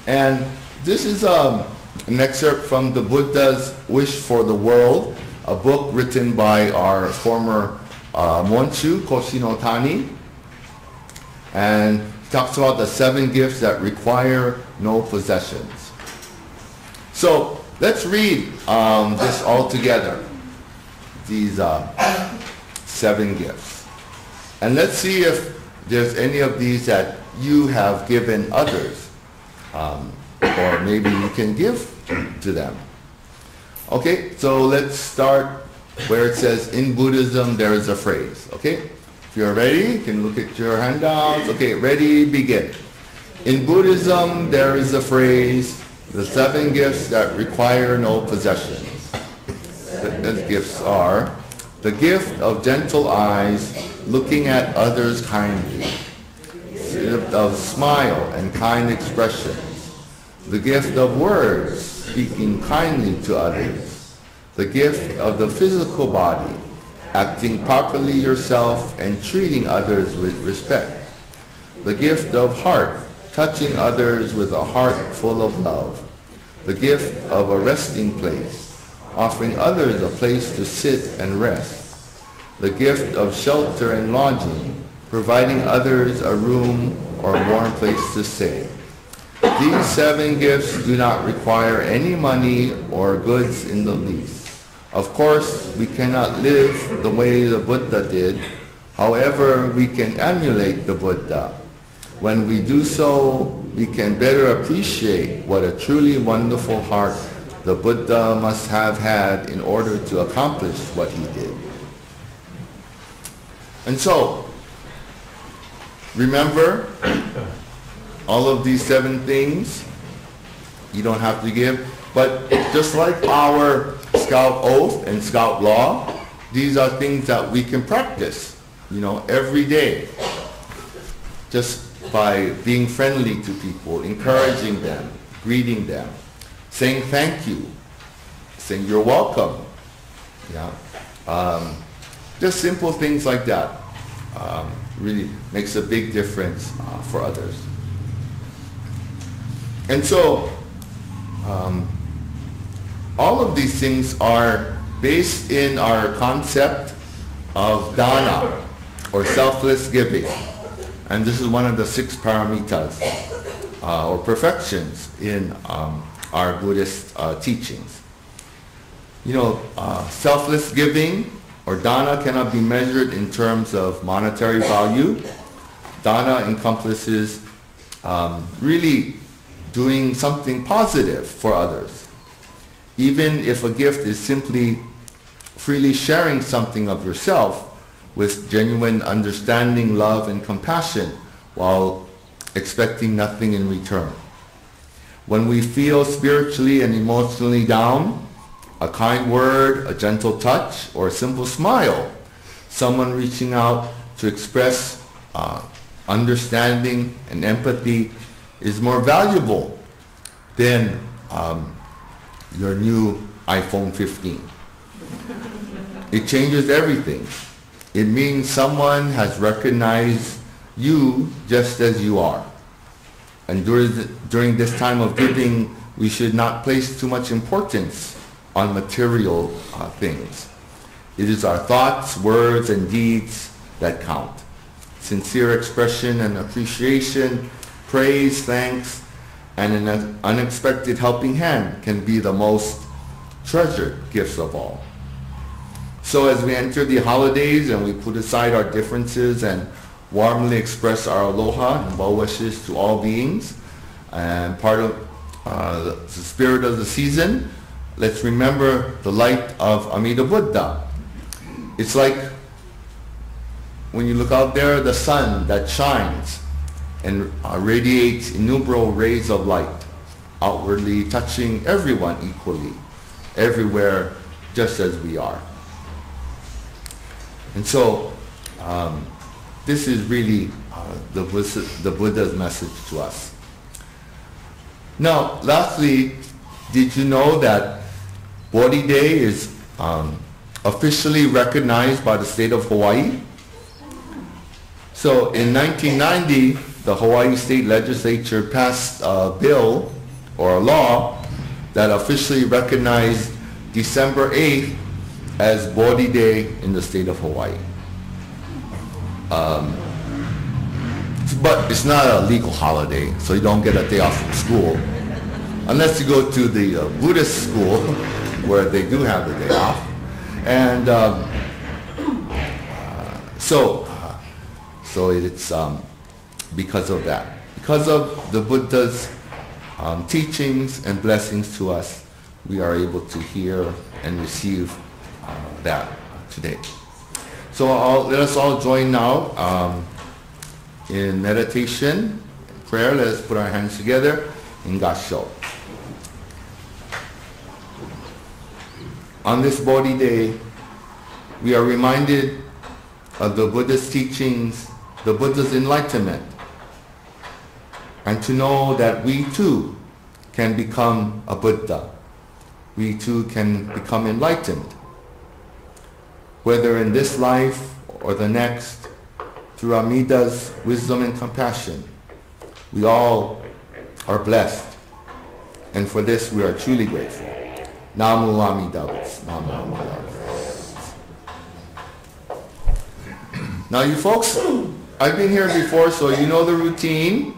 And this is an excerpt from the Buddha's Wish for the World, a book written by our former Monchu, Koshino Tani, and talks about the 7 gifts that require no possessions. So let's read this all together, these 7 gifts. And let's see if there's any of these that you have given others, or maybe you can give to them. Okay, so let's start where it says, in Buddhism there is a phrase. Okay, if you're ready, you can look at your handouts. Okay, ready, begin. In Buddhism there is a phrase, the 7 gifts that require no possessions. The gifts are the gift of gentle eyes, looking at others kindly, of smile and kind expressions, the gift of words, speaking kindly to others, the gift of the physical body, acting properly yourself and treating others with respect, the gift of heart, touching others with a heart full of love, the gift of a resting place, offering others a place to sit and rest, the gift of shelter and lodging, providing others a room or warm place to stay. These 7 gifts do not require any money or goods in the least. Of course, we cannot live the way the Buddha did. However, we can emulate the Buddha. When we do so, we can better appreciate what a truly wonderful heart the Buddha must have had in order to accomplish what he did. And so, remember, all of these 7 things, you don't have to give, but just like our Scout Oath and Scout Law, these are things that we can practice, every day. Just by being friendly to people, encouraging them, greeting them, saying thank you, saying you're welcome. Yeah. Just simple things like that really makes a big difference for others. And so, all of these things are based in our concept of dana, or selfless giving. And this is one of the 6 paramitas, or perfections in our Buddhist teachings. You know, selfless giving, or dana, cannot be measured in terms of monetary value. Dana encompasses really doing something positive for others. Even if a gift is simply freely sharing something of yourself with genuine understanding, love, and compassion while expecting nothing in return. When we feel spiritually and emotionally down, a kind word, a gentle touch, or a simple smile, someone reaching out to express understanding and empathy is more valuable than your new iPhone 15. It changes everything. It means someone has recognized you just as you are. And during this time of giving, we should not place too much importance on material things. It is our thoughts, words, and deeds that count. Sincere expression and appreciation, praise, thanks, and an unexpected helping hand can be the most treasured gifts of all. So as we enter the holidays and we put aside our differences and warmly express our aloha and well wishes to all beings, and part of the spirit of the season, let's remember the light of Amida Buddha. It's like when you look out there, the sun that shines and radiates innumerable rays of light, outwardly touching everyone equally, everywhere, just as we are. And so, this is really the Buddha's message to us. Now, lastly, did you know that Bodhi Day is officially recognized by the state of Hawaii? So in 1990, the Hawaii State Legislature passed a bill or a law that officially recognized December 8th as Bodhi Day in the state of Hawaii. But it's not a legal holiday, so you don't get a day off from school. Unless you go to the Buddhist school, where they do have the day off. And so it's because of that. Because of the Buddha's teachings and blessings to us, we are able to hear and receive that today. So let us all join now in meditation, prayer. Let us put our hands together in Gassho. On this Bodhi Day, we are reminded of the Buddha's teachings, the Buddha's enlightenment, and to know that we too can become a Buddha. We too can become enlightened, whether in this life or the next, through Amida's wisdom and compassion. We all are blessed, and for this we are truly grateful. Namu Amida Butsu. Namu Amida Butsu. Now you folks, I've been here before, so you know the routine.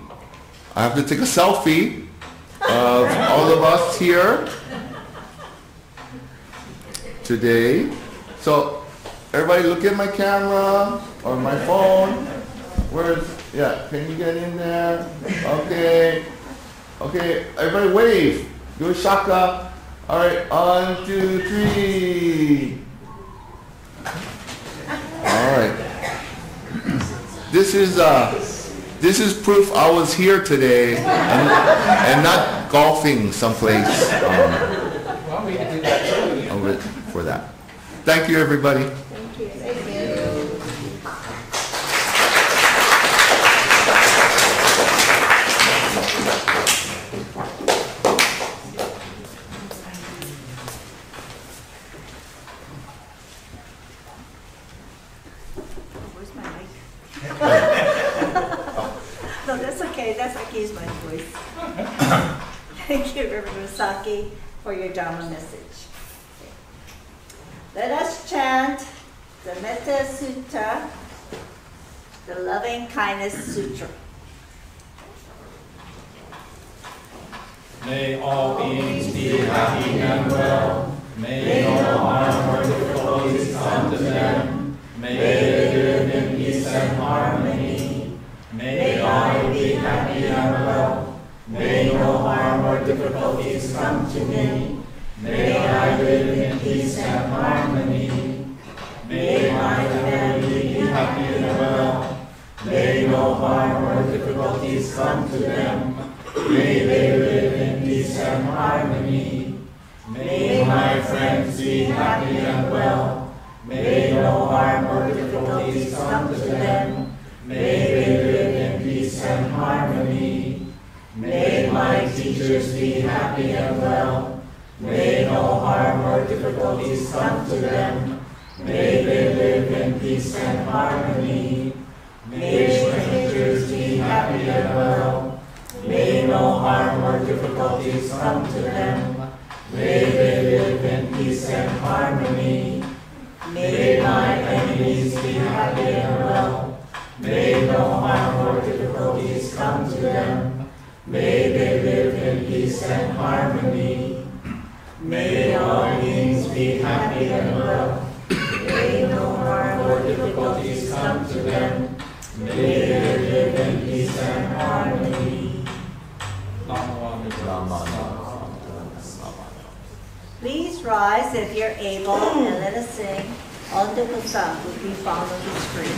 I have to take a selfie of all of us here today. So everybody look at my camera or my phone. Yeah, can you get in there? Okay. Okay, everybody wave. Do a shaka. All right, 1, 2, 3. All right. This is proof I was here today and not golfing someplace for that. Thank you, everybody. Thank you. Thank you. No, that's okay. That's okay. It's my voice. Thank you, Reverend Saki, for your Dharma message. Let us chant the Metta Sutta, the Loving Kindness Sutra. May all beings be happy and well. May no harm or difficulties come to them. May they live in peace and harmony. May I be happy and well. May no harm or difficulties come to me. May I live in peace and harmony. May my family be happy and well. May no harm or difficulties come to them. May they live in peace and harmony. May my friends be happy and well. May no harm or difficulties come to them. May they live in peace and harmony. May my teachers be happy and well. May no harm or difficulties come to them. May they live in peace and harmony. May strangers be happy and well. May no harm or difficulties come to them. May they live in peace and harmony. May my enemies be happy and well. May no harm or difficulties come to them. May they live in peace and harmony. May all beings be happy and well. May no harm or difficulties come to them. May they live in peace and harmony. Please rise if you're able and let us sing On the Kusam, which we found on the screen.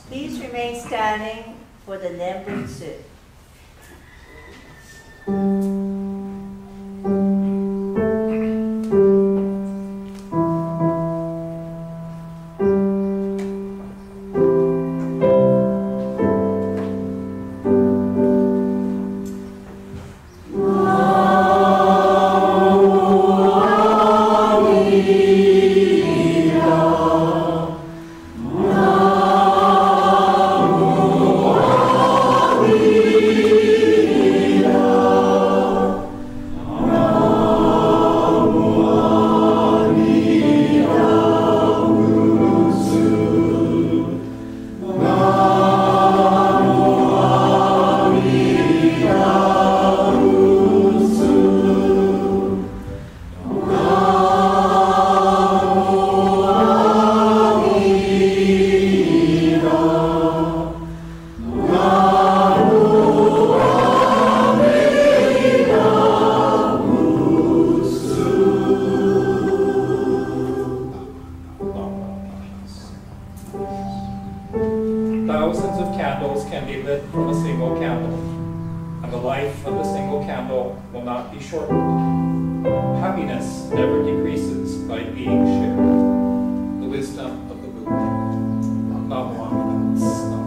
Please remain standing for the Nembut Sit. Thousands of candles can be lit from a single candle, and the life of a single candle will not be shortened. Happiness never decreases by being shared. The wisdom of the Buddha. Namo Amitabha.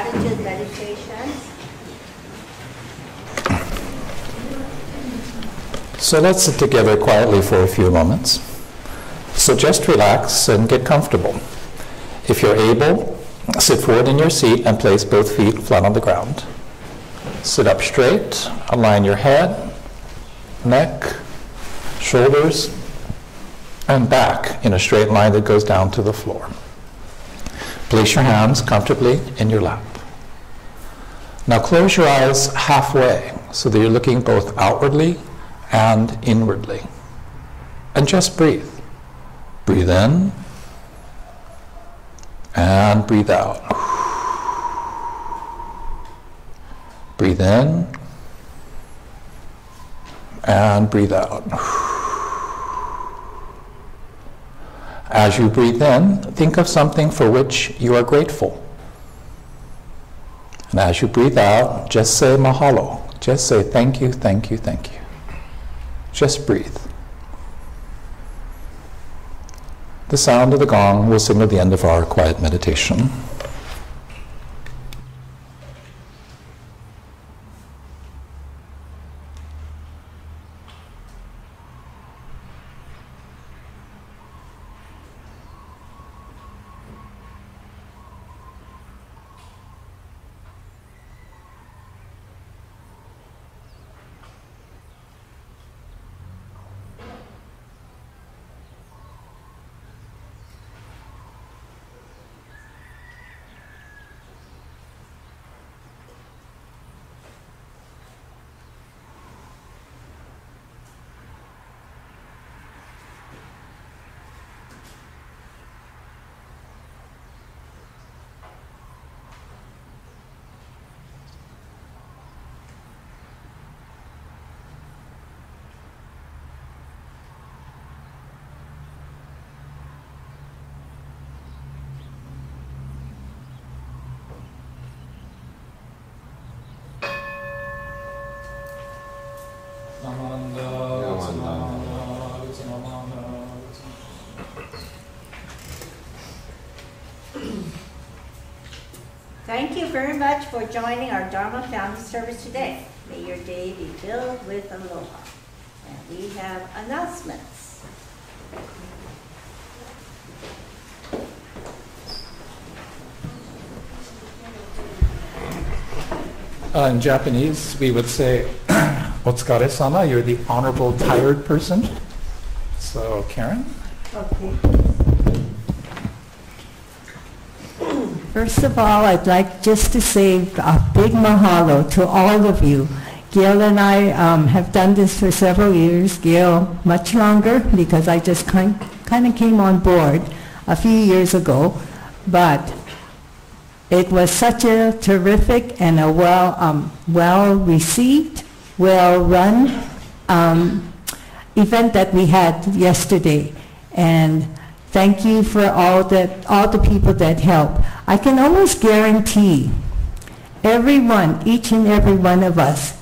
gratitude meditation. So let's sit together quietly for a few moments. So just relax and get comfortable. If you're able, sit forward in your seat and place both feet flat on the ground. Sit up straight, align your head, neck, shoulders, and back in a straight line that goes down to the floor. Place your hands comfortably in your lap. Now close your eyes halfway so that you're looking both outwardly and inwardly. And just breathe. Breathe in and breathe out. Breathe in and breathe out. As you breathe in, think of something for which you are grateful. And as you breathe out, just say mahalo. Just say thank you, thank you, thank you. Just breathe. The sound of the gong will signal the end of our quiet meditation. Thank you very much for joining our Dharma Family Service today. May your day be filled with aloha. And we have announcements. In Japanese, we would say, Otsukare-sama, you're the honorable tired person. So, Karen? Okay. First of all, I'd like just to say a big mahalo to all of you. Gail and I have done this for several years. Gail much longer because I just kind of came on board a few years ago. But it was such a terrific and a well-received, well-run event that we had yesterday. And thank you for all the people that helped. I can almost guarantee each and every one of us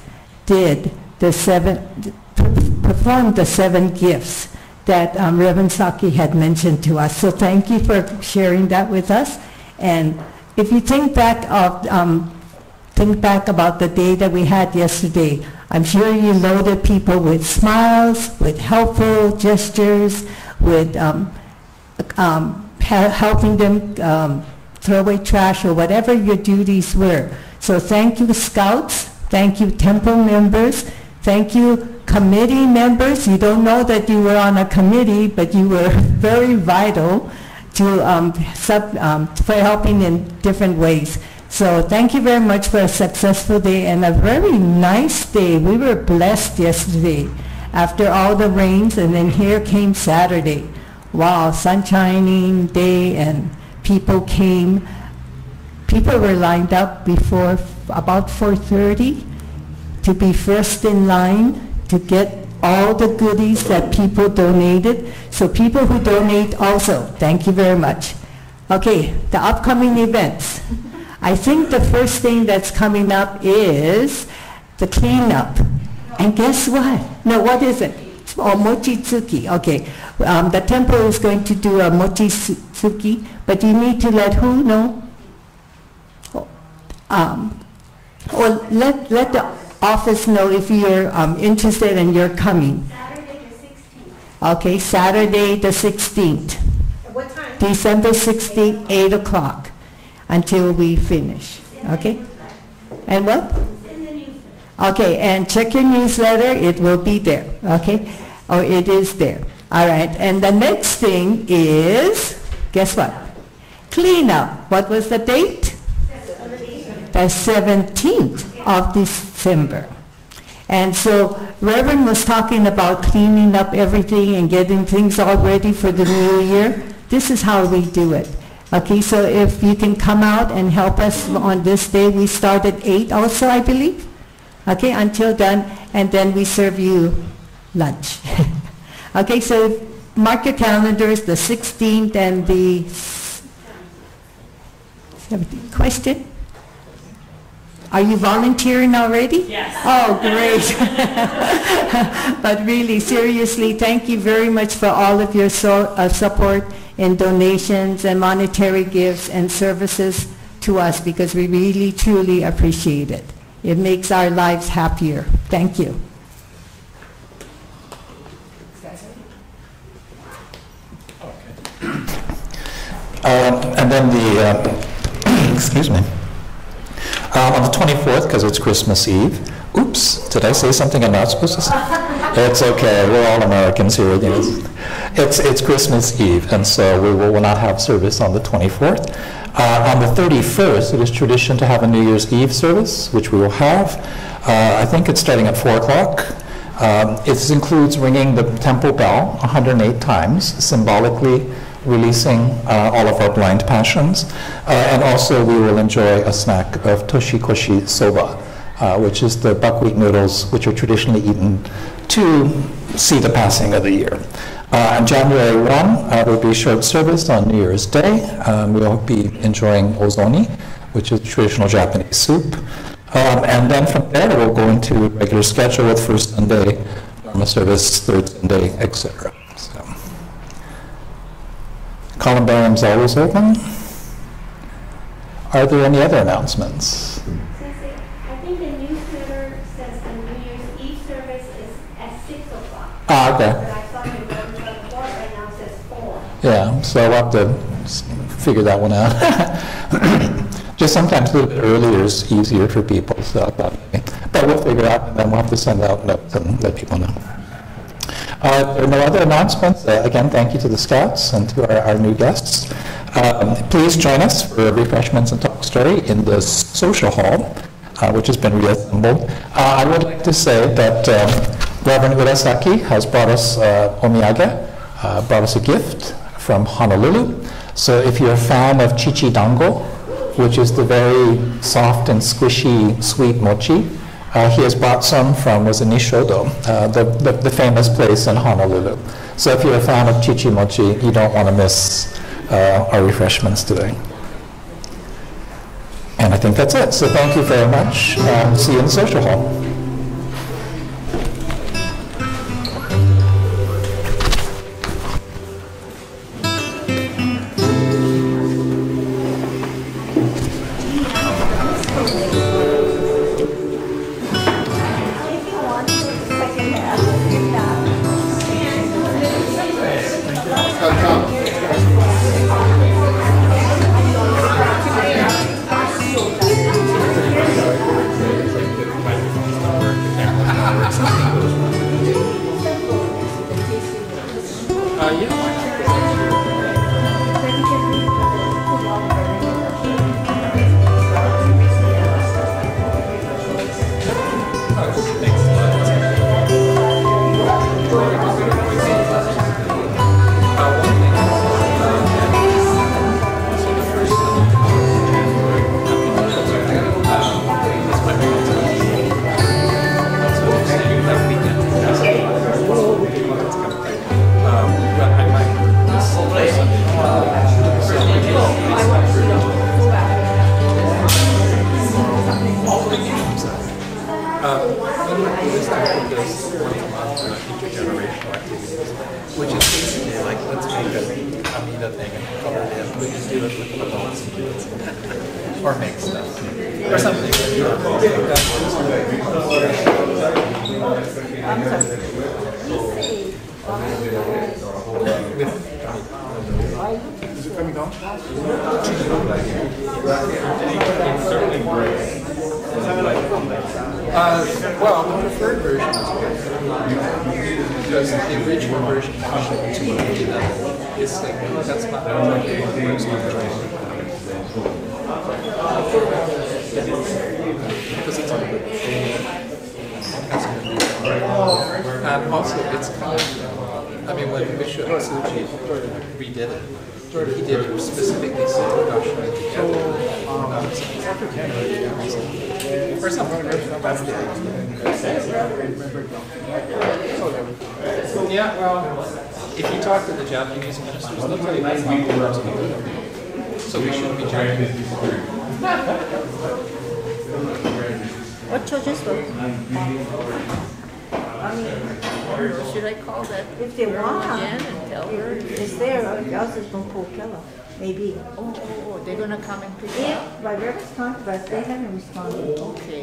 performed the 7 gifts that Reverend Saki had mentioned to us. So thank you for sharing that with us. And if you think back about the day that we had yesterday, I'm sure you loaded people with smiles, with helpful gestures, with helping them throw away trash or whatever your duties were. So thank you, Scouts. Thank you, Temple members. Thank you, committee members. You don't know that you were on a committee, but you were very vital to for helping in different ways. So thank you very much for a successful day and a very nice day. We were blessed yesterday after all the rains, and then here came Saturday. Wow, sunshining day, and people came. People were lined up before about 4:30 to be first in line to get all the goodies that people donated. So people who donate also, thank you very much. Okay, the upcoming events. I think the first thing that's coming up is the cleanup. And guess what? No, what is it? Oh, mochitsuki. Okay, the temple is going to do a mochitsuki, but you need to let who know? Or let the office know if you're interested and you're coming. Saturday the 16th. Okay, Saturday the 16th. What time? December 16th, 8 o'clock, until we finish. Okay? And what? In the newsletter. Okay, and check your newsletter, it will be there, okay? Or it is there. All right, and the next thing is, guess what? Cleanup. What was the date? The 17th of December. And so Reverend was talking about cleaning up everything and getting things all ready for the new year. This is how we do it. Okay, so if you can come out and help us on this day, we start at 8 also, I believe. Okay, until then, and then we serve you lunch. Okay, so mark your calendars, the 16th and the 17th. Question? Are you volunteering already? Yes. Oh, great. But really, seriously, thank you very much for all of your support and donations and monetary gifts and services to us, because we really, truly appreciate it. It makes our lives happier. Thank you. And then excuse me. On the 24th, because it's Christmas Eve. Oops, did I say something I'm not supposed to say? It's okay, we're all Americans here. It's Christmas Eve, and so we will not have service on the 24th. On the 31st, it is tradition to have a New Year's Eve service, which we will have. I think it's starting at 4 o'clock. It includes ringing the temple bell 108 times, symbolically releasing all of our blind passions. And also we will enjoy a snack of toshikoshi soba, which is the buckwheat noodles which are traditionally eaten to see the passing of the year. On January 1, there will be short service on New Year's Day. We'll be enjoying ozoni, which is traditional Japanese soup. And then from there, we'll go into regular schedule with first Sunday, Dharma service, third Sunday, etc. So, columbarium's always open. Are there any other announcements? I think the newsletter says the New Year's Eve service is at 6 o'clock. Ah, okay. But I thought it was 4, right now it says 4. Yeah, so we'll have to figure that one out. Just sometimes a little bit earlier is easier for people, so but we'll figure out, and then we'll have to send out notes and let people know. There are no other announcements. Again, thank you to the Scouts and to our new guests. Please join us for refreshments and talk story in the social hall, which has been reassembled. I would like to say that Reverend Urasaki has brought us omiyage, brought us a gift from Honolulu. So if you're a fan of chichi dango, which is the very soft and squishy sweet mochi, he has brought some from Nishodo, the famous place in Honolulu. So if you're a fan of chichi mochi, you don't want to miss our refreshments today. And I think that's it. So thank you very much, and see you in the social hall. Or make stuff. Or something. I'm sorry. Is it coming down? Well, the preferred version is good. Because the original version actually to is like, that's not the because it's on and also it's kind of, I mean, when Bishop Tsuji redid it, he did it specifically so Darshan or something. Yeah, well, if you talk to the Japanese ministers, they'll tell you that's not the words of the Buddha. So we shouldn't be Japanese. What church is that? I mean, should I call that if they want again and tell her it's there? Else it's going to kill her. Maybe. Oh, they're going to come and pick it up. By their response, but they haven't responded. Okay.